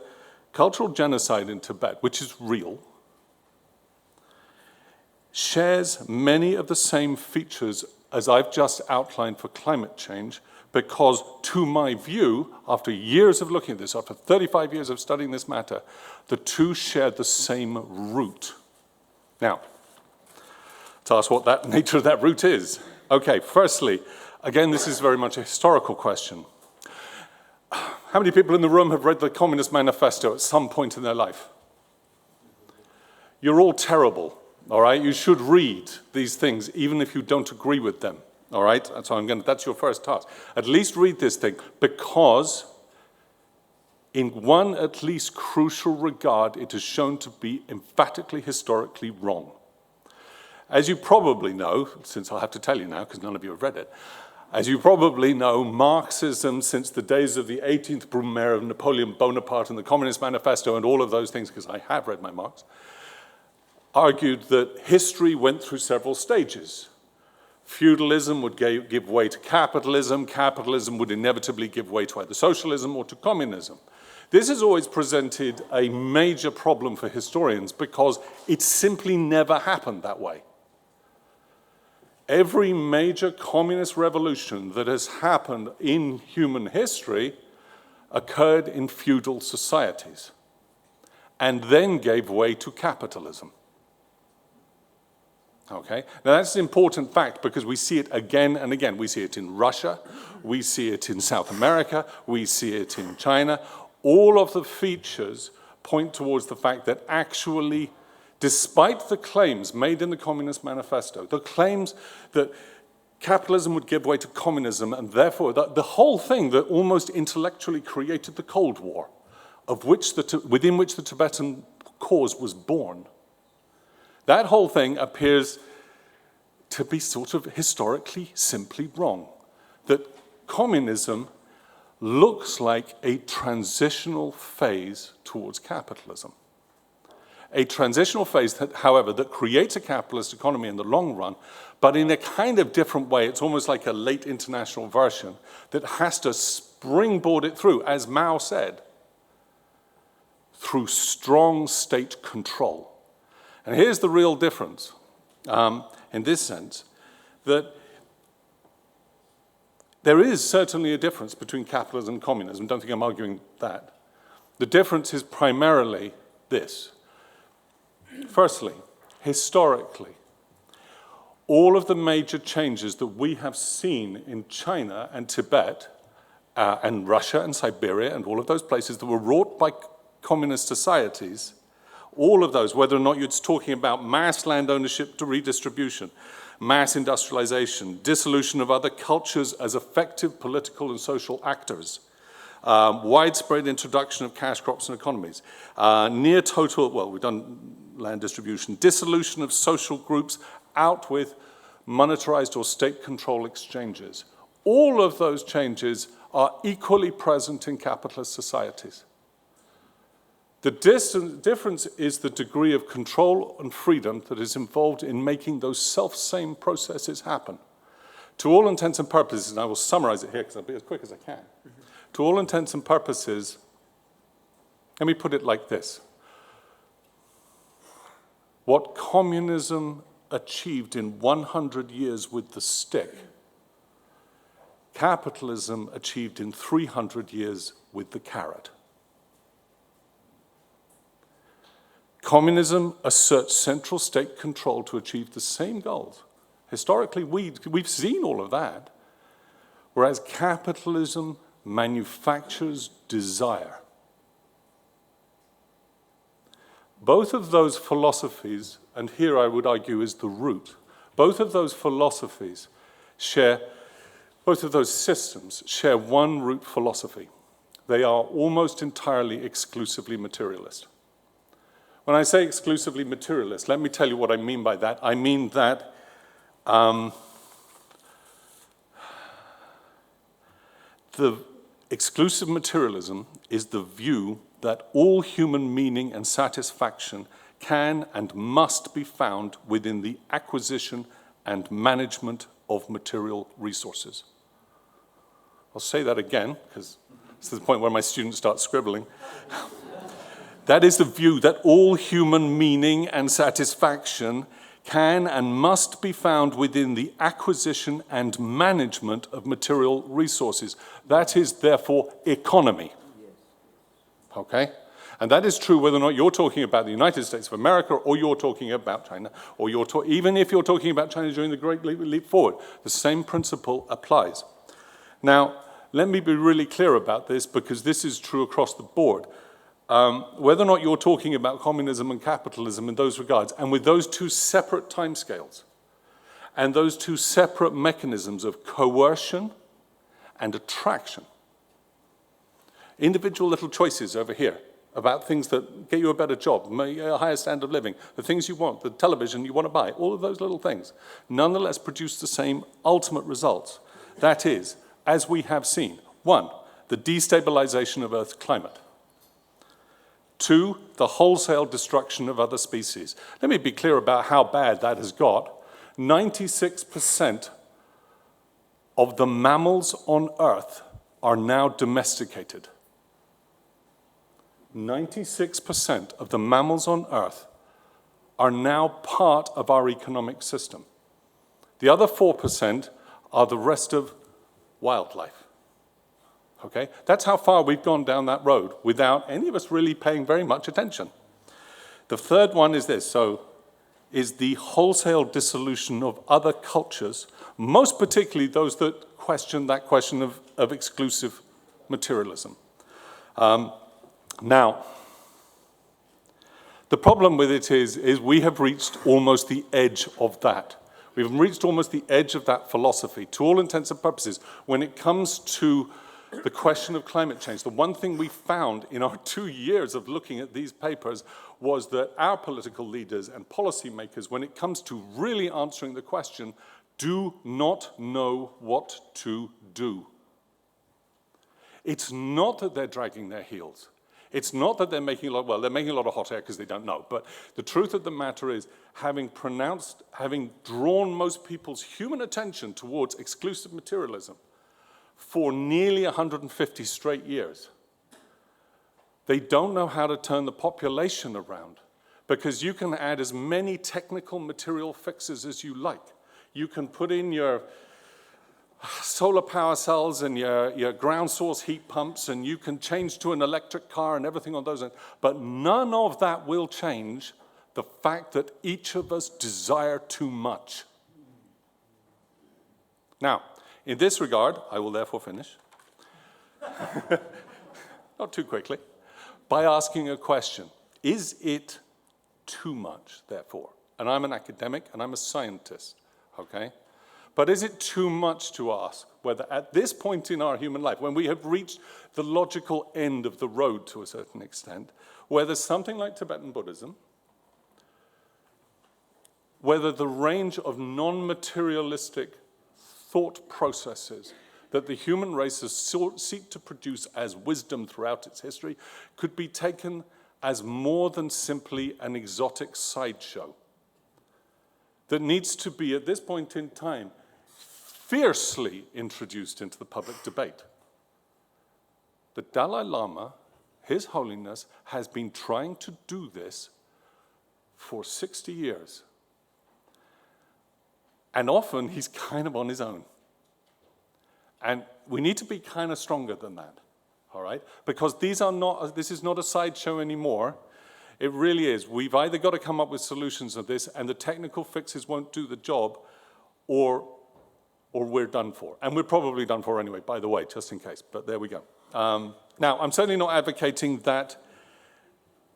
cultural genocide in Tibet, which is real, shares many of the same features as I've just outlined for climate change, because to my view, after years of looking at this, after 35 years of studying this matter, the two share the same root. Now, to ask what that nature of that root is. Okay, firstly, again, this is very much a historical question. How many people in the room have read the Communist Manifesto at some point in their life? You're all terrible, all right? You should read these things, even if you don't agree with them, all right? So that's your first task. At least read this thing, because in one at least crucial regard, it is shown to be emphatically historically wrong. As you probably know, since I'll have to tell you now because none of you have read it, as you probably know, Marxism, since the days of the 18th Brumaire of Napoleon Bonaparte and the Communist Manifesto and all of those things, because I have read my Marx, argued that history went through several stages. Feudalism would give way to capitalism. Capitalism would inevitably give way to either socialism or to communism. This has always presented a major problem for historians because it simply never happened that way. Every major communist revolution that has happened in human history occurred in feudal societies and then gave way to capitalism. Okay? Now that's an important fact because we see it again and again. We see it in Russia, we see it in South America, we see it in China. All of the features point towards the fact that actually, despite the claims made in the Communist Manifesto, the claims that capitalism would give way to communism, and therefore the whole thing that almost intellectually created the Cold War, within which the Tibetan cause was born, that whole thing appears to be sort of historically simply wrong. That communism looks like a transitional phase towards capitalism. A transitional phase, that, however, that creates a capitalist economy in the long run, but in a kind of different way. It's almost like a late international version that has to springboard it through, as Mao said, through strong state control. And here's the real difference, in this sense, that there is certainly a difference between capitalism and communism. Don't think I'm arguing that. The difference is primarily this. Firstly, historically, all of the major changes that we have seen in China and Tibet and Russia and Siberia and all of those places that were wrought by communist societies, all of those, whether or not you're talking about mass land ownership to redistribution, mass industrialization, dissolution of other cultures as effective political and social actors, widespread introduction of cash crops and economies, near total, well, we've done land distribution, dissolution of social groups out with monetarized or state control exchanges. All of those changes are equally present in capitalist societies. The difference is the degree of control and freedom that is involved in making those self-same processes happen. To all intents and purposes, and I will summarize it here because I'll be as quick as I can. To all intents and purposes, let me put it like this. What communism achieved in 100 years with the stick, capitalism achieved in 300 years with the carrot. Communism asserts central state control to achieve the same goals. Historically, we've seen all of that, whereas capitalism manufactures desire. Both of those philosophies, and here I would argue is the root, both of those philosophies both of those systems share one root philosophy. They are almost entirely exclusively materialist. When I say exclusively materialist, let me tell you what I mean by that. I mean that The exclusive materialism is the view that all human meaning and satisfaction can and must be found within the acquisition and management of material resources. I'll say that again, because it's the point where my students start scribbling. That is the view that all human meaning and satisfaction can and must be found within the acquisition and management of material resources. That is, therefore, economy. Okay? And that is true whether or not you're talking about the United States of America or you're talking about China, or even if you're talking about China during the Great Leap Forward, the same principle applies. Now, let me be really clear about this, because this is true across the board. Whether or not you're talking about communism and capitalism in those regards, and with those two separate timescales, and those two separate mechanisms of coercion and attraction, individual little choices over here about things that get you a better job, a higher standard of living, the things you want, the television you want to buy, all of those little things, nonetheless produce the same ultimate results. That is, as we have seen, 1, the destabilization of Earth's climate. 2, the wholesale destruction of other species. Let me be clear about how bad that has got. 96% of the mammals on Earth are now domesticated. 96% of the mammals on Earth are now part of our economic system. The other 4% are the rest of wildlife. Okay? That's how far we've gone down that road without any of us really paying very much attention. The third one is this, is the wholesale dissolution of other cultures, most particularly those that question that question of exclusive materialism. Now, the problem with it is we have reached almost the edge of that. We've reached almost the edge of that philosophy, to all intents and purposes. When it comes to the question of climate change, the one thing we found in our 2 years of looking at these papers was that our political leaders and policymakers, when it comes to really answering the question, do not know what to do. It's not that they're dragging their heels. It's not that they're making a lot, well, they're making a lot of hot air because they don't know. But the truth of the matter is, having drawn most people's human attention towards exclusive materialism for nearly 150 straight years, they don't know how to turn the population around, because you can add as many technical material fixes as you like. You can put in your solar power cells and your ground source heat pumps, and you can change to an electric car and everything on those ends. But none of that will change the fact that each of us desire too much. Now, in this regard, I will therefore finish, not too quickly, by asking a question. Is it too much, therefore? And I'm an academic and I'm a scientist, okay? But is it too much to ask whether at this point in our human life, when we have reached the logical end of the road to a certain extent, whether something like Tibetan Buddhism, whether the range of non-materialistic thought processes that the human race has sought to produce as wisdom throughout its history could be taken as more than simply an exotic sideshow that needs to be, at this point in time, fiercely introduced into the public debate. The Dalai Lama, His Holiness, has been trying to do this for 60 years. And often he's kind of on his own. And we need to be kind of stronger than that, all right? Because this is not a sideshow anymore. It really is. We've either got to come up with solutions of this, and the technical fixes won't do the job, or we're done for. And we're probably done for anyway, by the way, just in case. But there we go. Now, I'm certainly not advocating that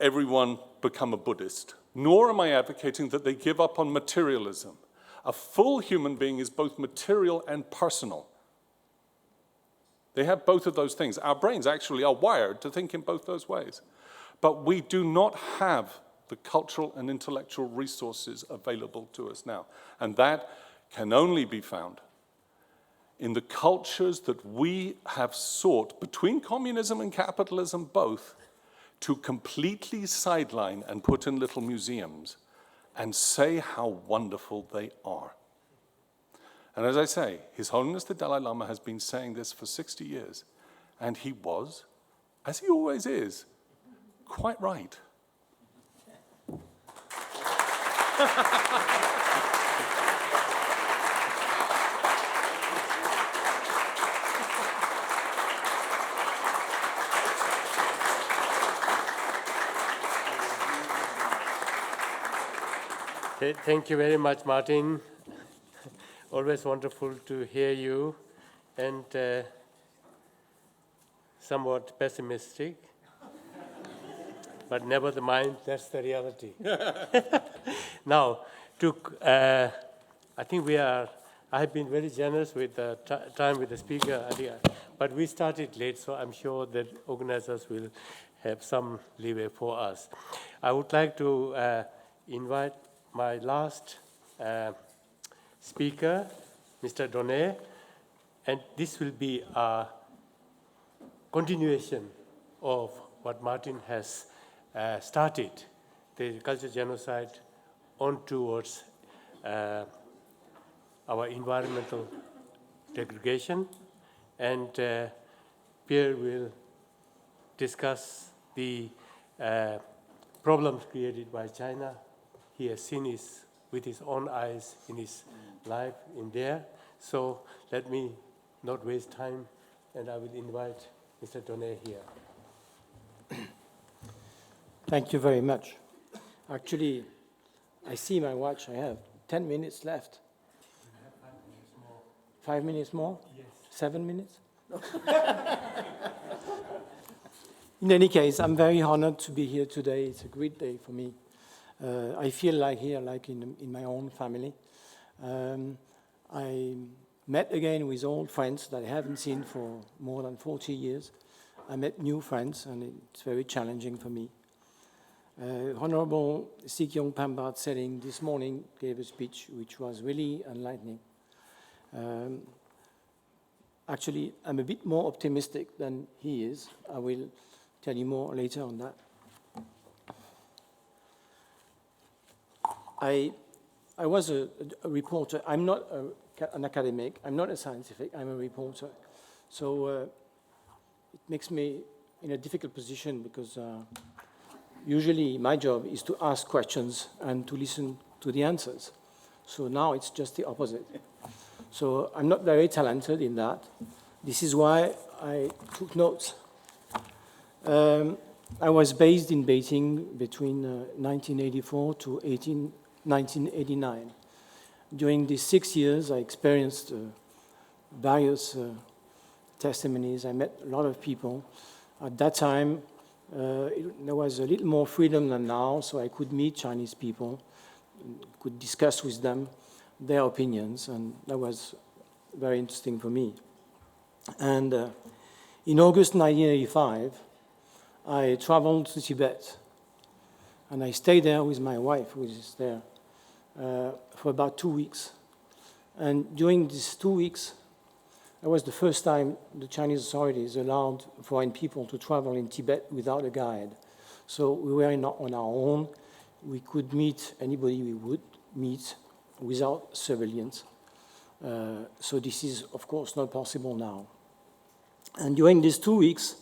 everyone become a Buddhist, nor am I advocating that they give up on materialism. A full human being is both material and personal. They have both of those things. Our brains actually are wired to think in both those ways. But we do not have the cultural and intellectual resources available to us now. And that can only be found in the cultures that we have sought, between communism and capitalism both, to completely sideline and put in little museums and say how wonderful they are. And as I say, His Holiness the Dalai Lama has been saying this for 60 years, and he was, as he always is, quite right. Thank you very much, Martin. Always wonderful to hear you, and somewhat pessimistic. But never mind, that's the reality. Now, I think I have been very generous with the time with the speaker, but we started late, so I'm sure that organizers will have some leeway for us. I would like to invite my last speaker, Mr. Donnet, and this will be a continuation of what Martin has started, the cultural genocide on towards our environmental degradation, and Pierre will discuss the problems created by China. He has seen with his own eyes in his life in there. So let me not waste time, and I will invite Mr. Donnet here. Thank you very much. Actually, I see my watch. I have 10 minutes left. You have 5 minutes more. 5 minutes more? Yes. 7 minutes? In any case, I'm very honored to be here today. It's a great day for me. I feel like here, like in my own family. I met again with old friends that I haven't seen for more than 40 years. I met new friends, and it's very challenging for me. Honorable Sikyong Pambat Tsering this morning gave a speech which was really enlightening. Actually, I'm a bit more optimistic than he is. I will tell you more later on that. I was a reporter. I'm not an academic. I'm not a scientific. I'm a reporter. So it makes me in a difficult position because usually my job is to ask questions and to listen to the answers. So now it's just the opposite. So I'm not very talented in that. This is why I took notes. I was based in Beijing between 1984 to 1989. During these 6 years, I experienced various testimonies. I met a lot of people. At that time, there was a little more freedom than now, so I could meet Chinese people, could discuss with them their opinions, and that was very interesting for me. And in August 1985, I traveled to Tibet, and I stayed there with my wife, who is there, for about 2 weeks. And during these 2 weeks, it was the first time the Chinese authorities allowed foreign people to travel in Tibet without a guide. So we were not on our own. We could meet anybody we would meet without surveillance. So this is, of course, not possible now. And during these 2 weeks,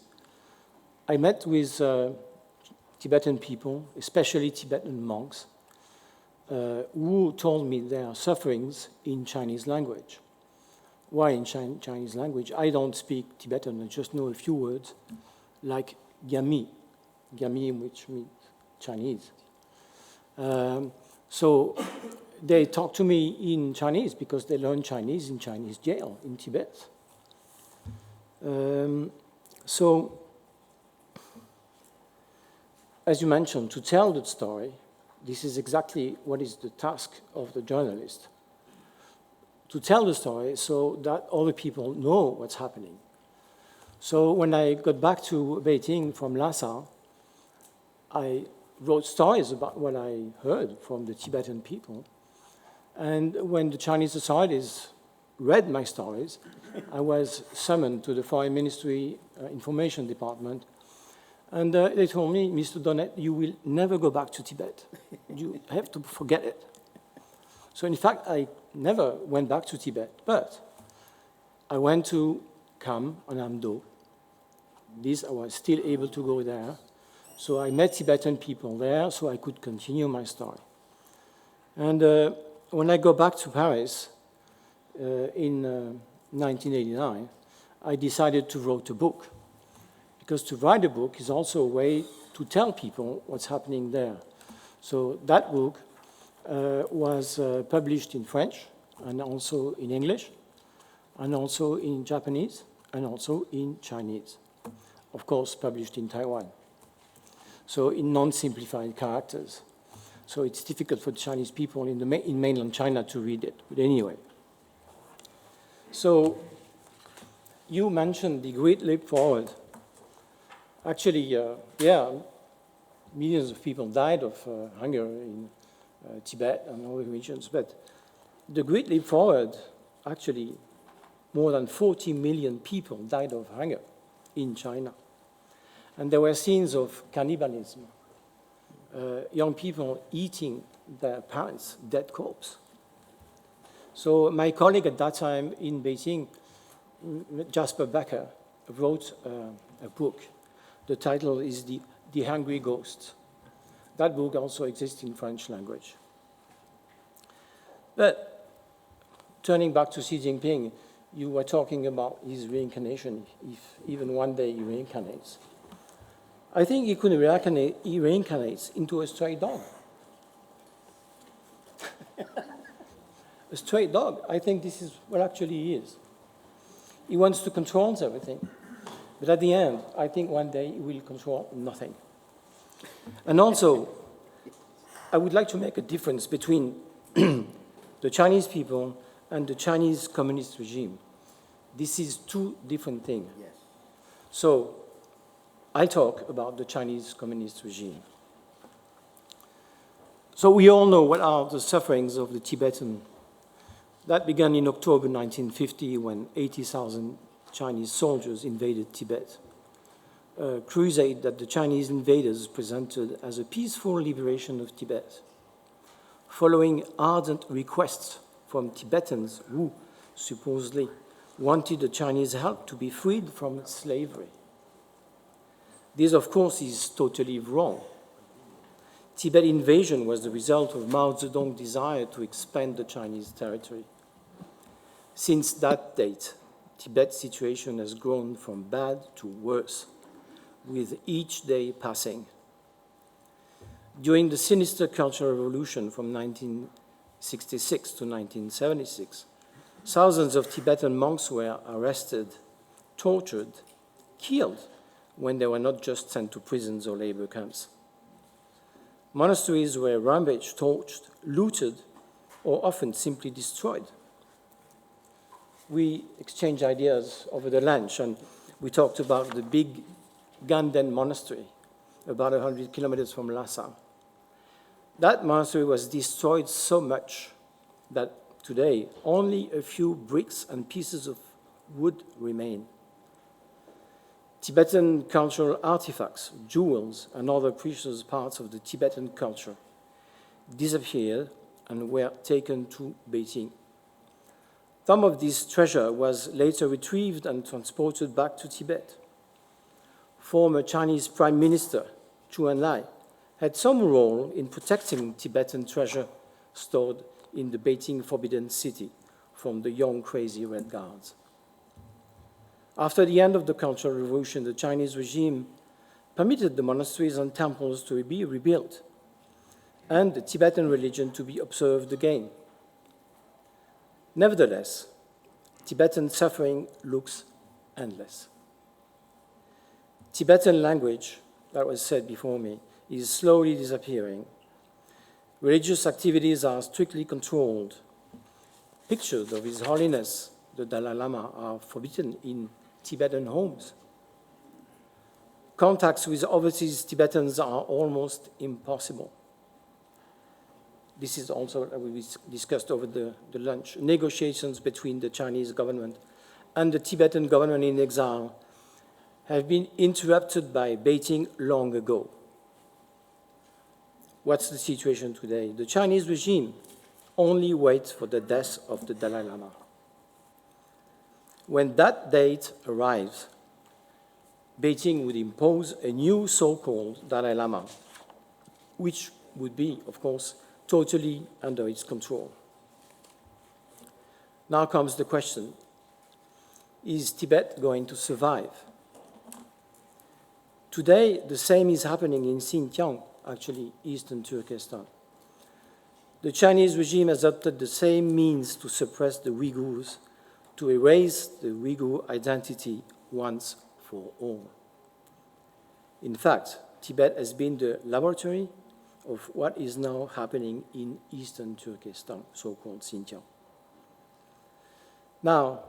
I met with Tibetan people, especially Tibetan monks, who told me their sufferings in Chinese language. Why in Chinese language? I don't speak Tibetan, I just know a few words, like Gyami, which means Chinese. So they talk to me in Chinese because they learn Chinese in Chinese jail in Tibet. So, as you mentioned, to tell that story, this is exactly what is the task of the journalist. To tell the story so that other people know what's happening. So when I got back to Beijing from Lhasa, I wrote stories about what I heard from the Tibetan people. And when the Chinese authorities read my stories, I was summoned to the Foreign Ministry Information Department, and they told me, Mr. Donnet, you will never go back to Tibet. You have to forget it. So in fact, I never went back to Tibet, but I went to Kham and Amdo. I was still able to go there. So I met Tibetan people there, so I could continue my story. And when I go back to Paris in 1989, I decided to write a book. Because to write a book is also a way to tell people what's happening there. So that book was published in French, and also in English, and also in Japanese, and also in Chinese. Of course, published in Taiwan. So in non-simplified characters. So it's difficult for Chinese people in mainland China to read it, but anyway. So you mentioned the Great Leap Forward. Actually, yeah, millions of people died of hunger in Tibet and other regions, but the Great Leap Forward, actually, more than 40 million people died of hunger in China. And there were scenes of cannibalism, young people eating their parents' dead corpse. So my colleague at that time in Beijing, Jasper Becker, wrote a book. The title is The Hungry Ghost. That book also exists in French language. But turning back to Xi Jinping, you were talking about his reincarnation, if even one day he reincarnates. I think he reincarnates into a stray dog. A stray dog, I think this is what actually he is. He wants to control everything. But at the end, I think one day he will control nothing. And also, I would like to make a difference between the Chinese people and the Chinese communist regime. This is two different things. Yes. So I talk about the Chinese communist regime. So we all know what are the sufferings of the Tibetan. That began in October 1950 when 80,000 Chinese soldiers invaded Tibet, a crusade that the Chinese invaders presented as a peaceful liberation of Tibet, following ardent requests from Tibetans who supposedly wanted the Chinese help to be freed from slavery. This, of course, is totally wrong. Tibet invasion was the result of Mao Zedong's desire to expand the Chinese territory. Since that date, Tibet's situation has grown from bad to worse, with each day passing. During the sinister Cultural Revolution from 1966 to 1976, thousands of Tibetan monks were arrested, tortured, killed when they were not just sent to prisons or labor camps. Monasteries were ravaged, torched, looted, or often simply destroyed. We exchanged ideas over the lunch, and we talked about the big Ganden monastery, about 100 kilometers from Lhasa. That monastery was destroyed so much that today only a few bricks and pieces of wood remain. Tibetan cultural artifacts, jewels, and other precious parts of the Tibetan culture disappeared and were taken to Beijing. Some of this treasure was later retrieved and transported back to Tibet. Former Chinese Prime Minister Zhou Enlai had some role in protecting Tibetan treasure stored in the Beijing Forbidden City from the young crazy Red Guards. After the end of the Cultural Revolution, the Chinese regime permitted the monasteries and temples to be rebuilt and the Tibetan religion to be observed again. Nevertheless, Tibetan suffering looks endless. Tibetan language, that was said before me, is slowly disappearing. Religious activities are strictly controlled. Pictures of His Holiness, the Dalai Lama, are forbidden in Tibetan homes. Contacts with overseas Tibetans are almost impossible. this is also we discussed over the lunch, negotiations between the Chinese government and the Tibetan government in exile have been interrupted by Beijing long ago. What's the situation today? The Chinese regime only waits for the death of the Dalai Lama. When that date arrives, Beijing would impose a new so-called Dalai Lama, which would be, of course, totally under its control. Now comes the question, is Tibet going to survive? Today, the same is happening in Xinjiang, actually, eastern Turkestan. The Chinese regime has adopted the same means to suppress the Uyghurs, to erase the Uyghur identity once for all. In fact, Tibet has been the laboratory of what is now happening in eastern Turkestan, so-called Xinjiang. Now,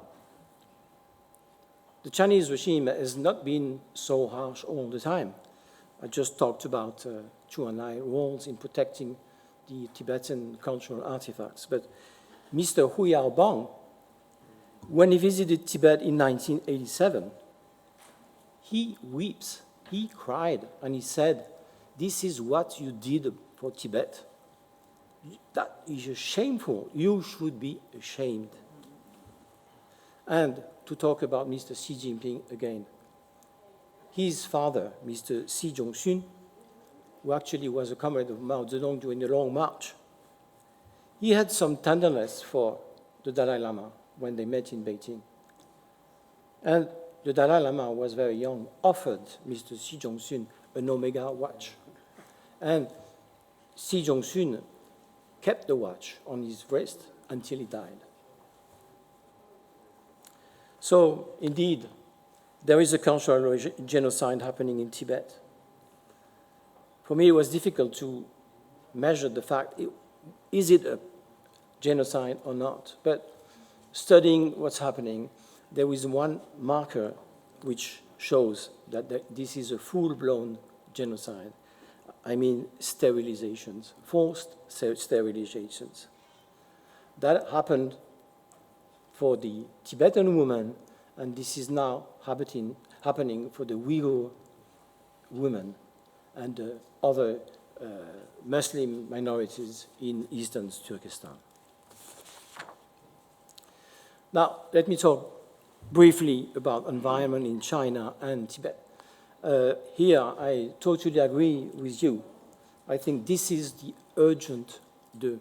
the Chinese regime has not been so harsh all the time. I just talked about Chu and I roles in protecting the Tibetan cultural artifacts, but Mr. Hu Yaobang, when he visited Tibet in 1987, he weeps, he cried, and he said, "This is what you did for Tibet. That is shameful. You should be ashamed." And to talk about Mr. Xi Jinping again, his father, Mr. Xi Zhongxun, who actually was a comrade of Mao Zedong during the Long March, he had some tenderness for the Dalai Lama when they met in Beijing. And the Dalai Lama was very young, offered Mr. Xi Zhongxun an Omega watch. And Xi Zhongxun kept the watch on his wrist until he died. So, indeed, there is a cultural genocide happening in Tibet. For me, it was difficult to measure the fact, is it a genocide or not? But studying what's happening, there is one marker which shows that this is a full-blown genocide. I mean sterilizations, forced sterilizations. That happened for the Tibetan woman, and this is now happening for the Uyghur women and other Muslim minorities in eastern Turkestan. Now, let me talk briefly about environment in China and Tibet. Here, I totally agree with you. I think this is the urgent, the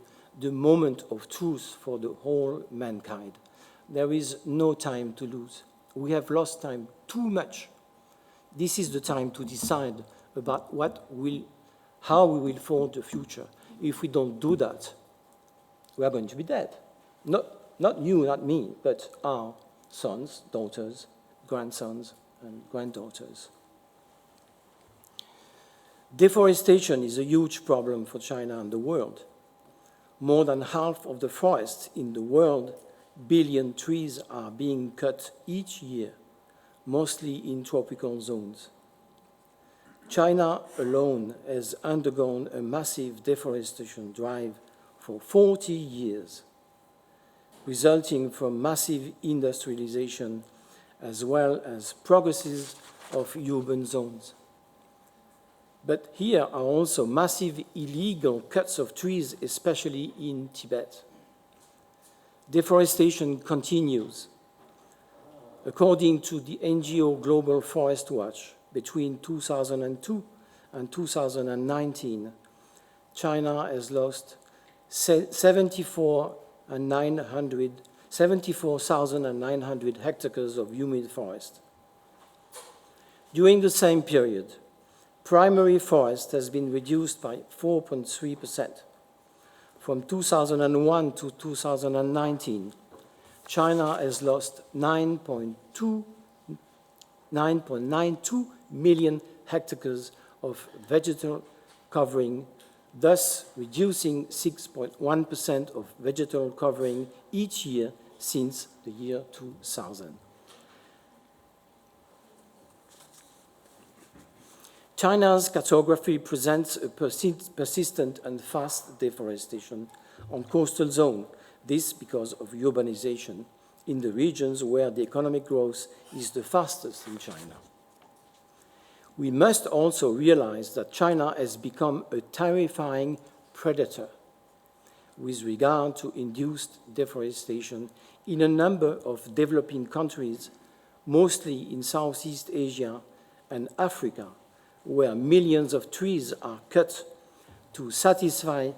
moment of truth for the whole mankind. There is no time to lose. We have lost time too much. This is the time to decide about how we will forge the future. If we don't do that, we are going to be dead. Not you, not me, but our sons, daughters, grandsons, and granddaughters. Deforestation is a huge problem for China and the world. More than half of the forests in the world, billion trees, are being cut each year, mostly in tropical zones. China alone has undergone a massive deforestation drive for 40 years, resulting from massive industrialization as well as progresses of urban zones. But here are also massive illegal cuts of trees, especially in Tibet. Deforestation continues. According to the NGO Global Forest Watch, between 2002 and 2019, China has lost 74,900 hectares of humid forest. During the same period, primary forest has been reduced by 4.3%. From 2001 to 2019, China has lost 9.92 million hectares of vegetal covering, thus reducing 6.1% of vegetal covering each year since the year 2000. China's cartography presents a persistent and fast deforestation on coastal zone, this because of urbanization in the regions where the economic growth is the fastest in China. We must also realize that China has become a terrifying predator with regard to induced deforestation in a number of developing countries, mostly in Southeast Asia and Africa, where millions of trees are cut to satisfy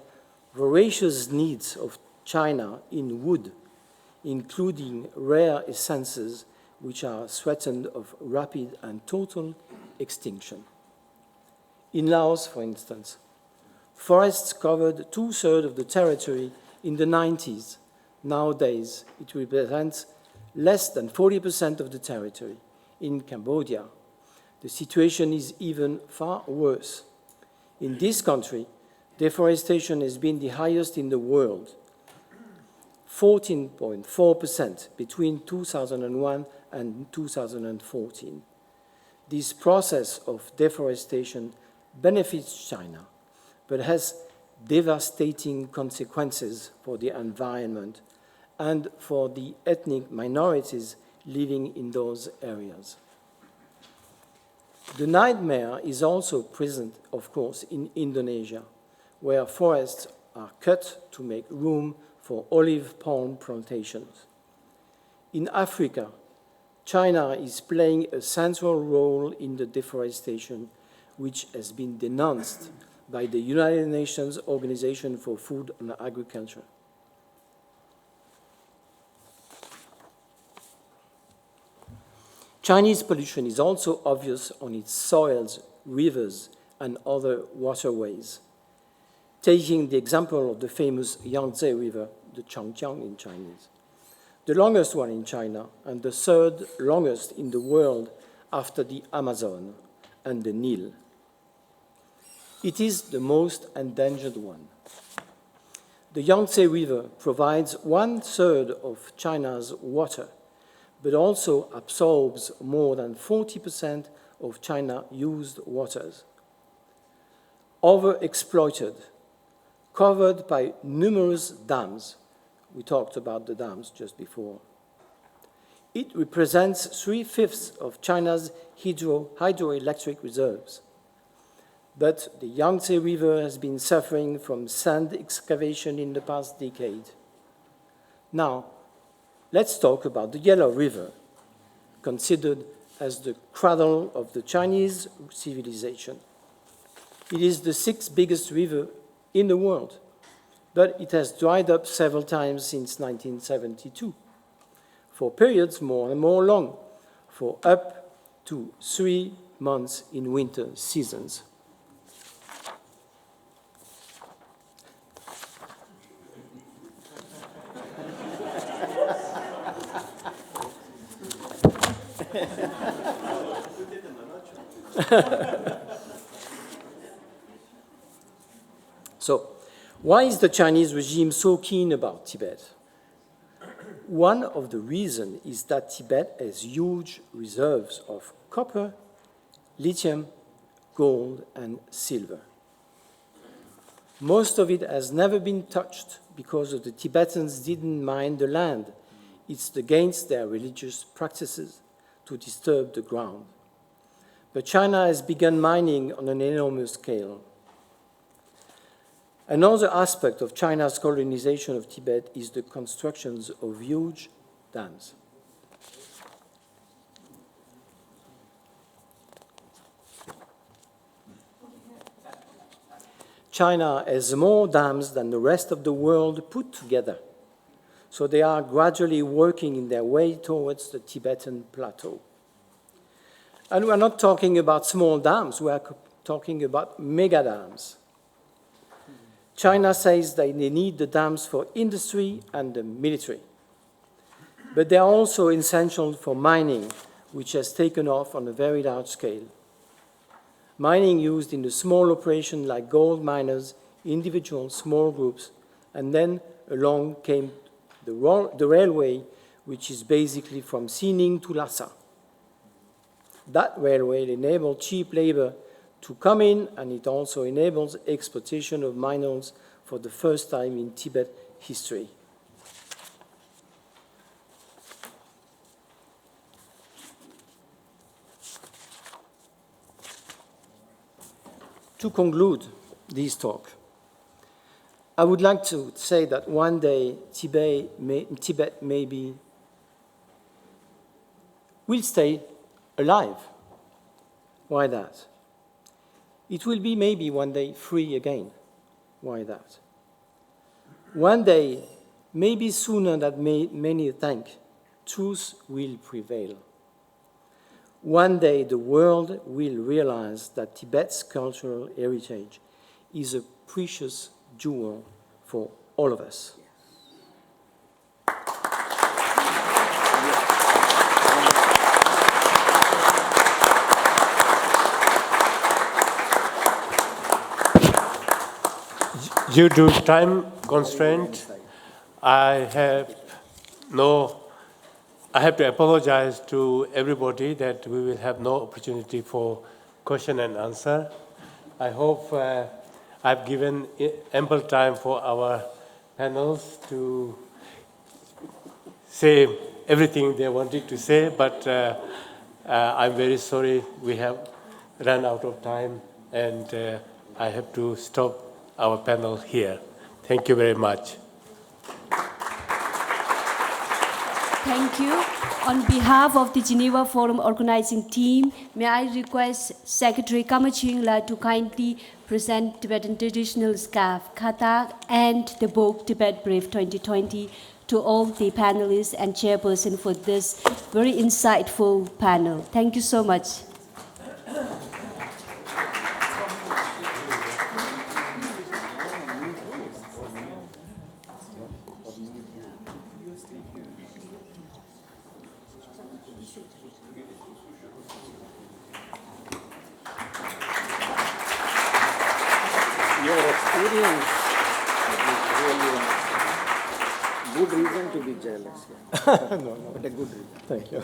voracious needs of China in wood, including rare essences which are threatened of rapid and total extinction. In Laos, for instance, forests covered 2/3 of the territory in the 90s. Nowadays, it represents less than 40% of the territory. In Cambodia, the situation is even far worse. In this country, deforestation has been the highest in the world, 14.4% between 2001 and 2014. This process of deforestation benefits China, but has devastating consequences for the environment and for the ethnic minorities living in those areas. The nightmare is also present, of course, in Indonesia, where forests are cut to make room for olive palm plantations. In Africa, China is playing a central role in the deforestation, which has been denounced by the United Nations Organization for Food and Agriculture. Chinese pollution is also obvious on its soils, rivers, and other waterways. Taking the example of the famous Yangtze River, the Changjiang in Chinese, the longest one in China and the third longest in the world after the Amazon and the Nile. It is the most endangered one. The Yangtze River provides 1/3 of China's water, but also absorbs more than 40% of China's used waters. Overexploited, covered by numerous dams. We talked about the dams just before. It represents 3/5 of China's hydroelectric reserves. But the Yangtze River has been suffering from sand excavation in the past decade. Now, let's talk about the Yellow River, considered as the cradle of the Chinese civilization. It is the 6th biggest river in the world, but it has dried up several times since 1972, for periods more and more long, for up to 3 months in winter seasons. So, why is the Chinese regime so keen about Tibet? One of the reasons is that Tibet has huge reserves of copper, lithium, gold, and silver. Most of it has never been touched because the Tibetans didn't mine the land. It's against their religious practices to disturb the ground. But China has begun mining on an enormous scale. Another aspect of China's colonization of Tibet is the constructions of huge dams. China has more dams than the rest of the world put together, so they are gradually working in their way towards the Tibetan plateau. And we're not talking about small dams, we are talking about mega dams. China says that they need the dams for industry and the military. But they are also essential for mining, which has taken off on a very large scale. Mining used in the small operation like gold miners, individual small groups, and then along came the railway, which is basically from Xining to Lhasa. That railway enabled cheap labor to come in, and it also enables exploitation of minerals for the first time in Tibet history. To conclude this talk, I would like to say that one day Tibet maybe will stay alive. Why that? It will be maybe one day free again. Why that? One day, maybe sooner than many think, truth will prevail. One day the world will realize that Tibet's cultural heritage is a precious jewel for all of us. Due to time constraint, I have to apologize to everybody that we will have no opportunity for question and answer. I hope I've given ample time for our panels to say everything they wanted to say, but I'm very sorry we have run out of time, and I have to stop our panel here. Thank you very much. Thank you. On behalf of the Geneva Forum organizing team, may I request Secretary Kamachingla to kindly present Tibetan traditional scarf, Kata, and the book Tibet Brave 2020 to all the panelists and chairperson for this very insightful panel. Thank you so much. Your experience is really a good reason to be jealous. No, but a good reason. Thank you.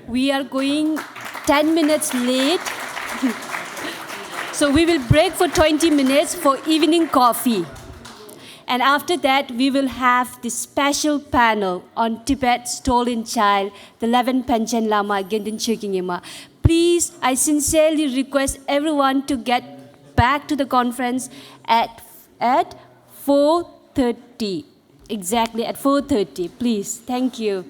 We are going 10 minutes late. So we will break for 20 minutes for evening coffee. And after that, we will have the special panel on Tibet's stolen child, the 11th Panchen Lama Gendin Chökyingyema. Please, I sincerely request everyone to get back to the conference at 4:30. Exactly at 4:30, please. Thank you.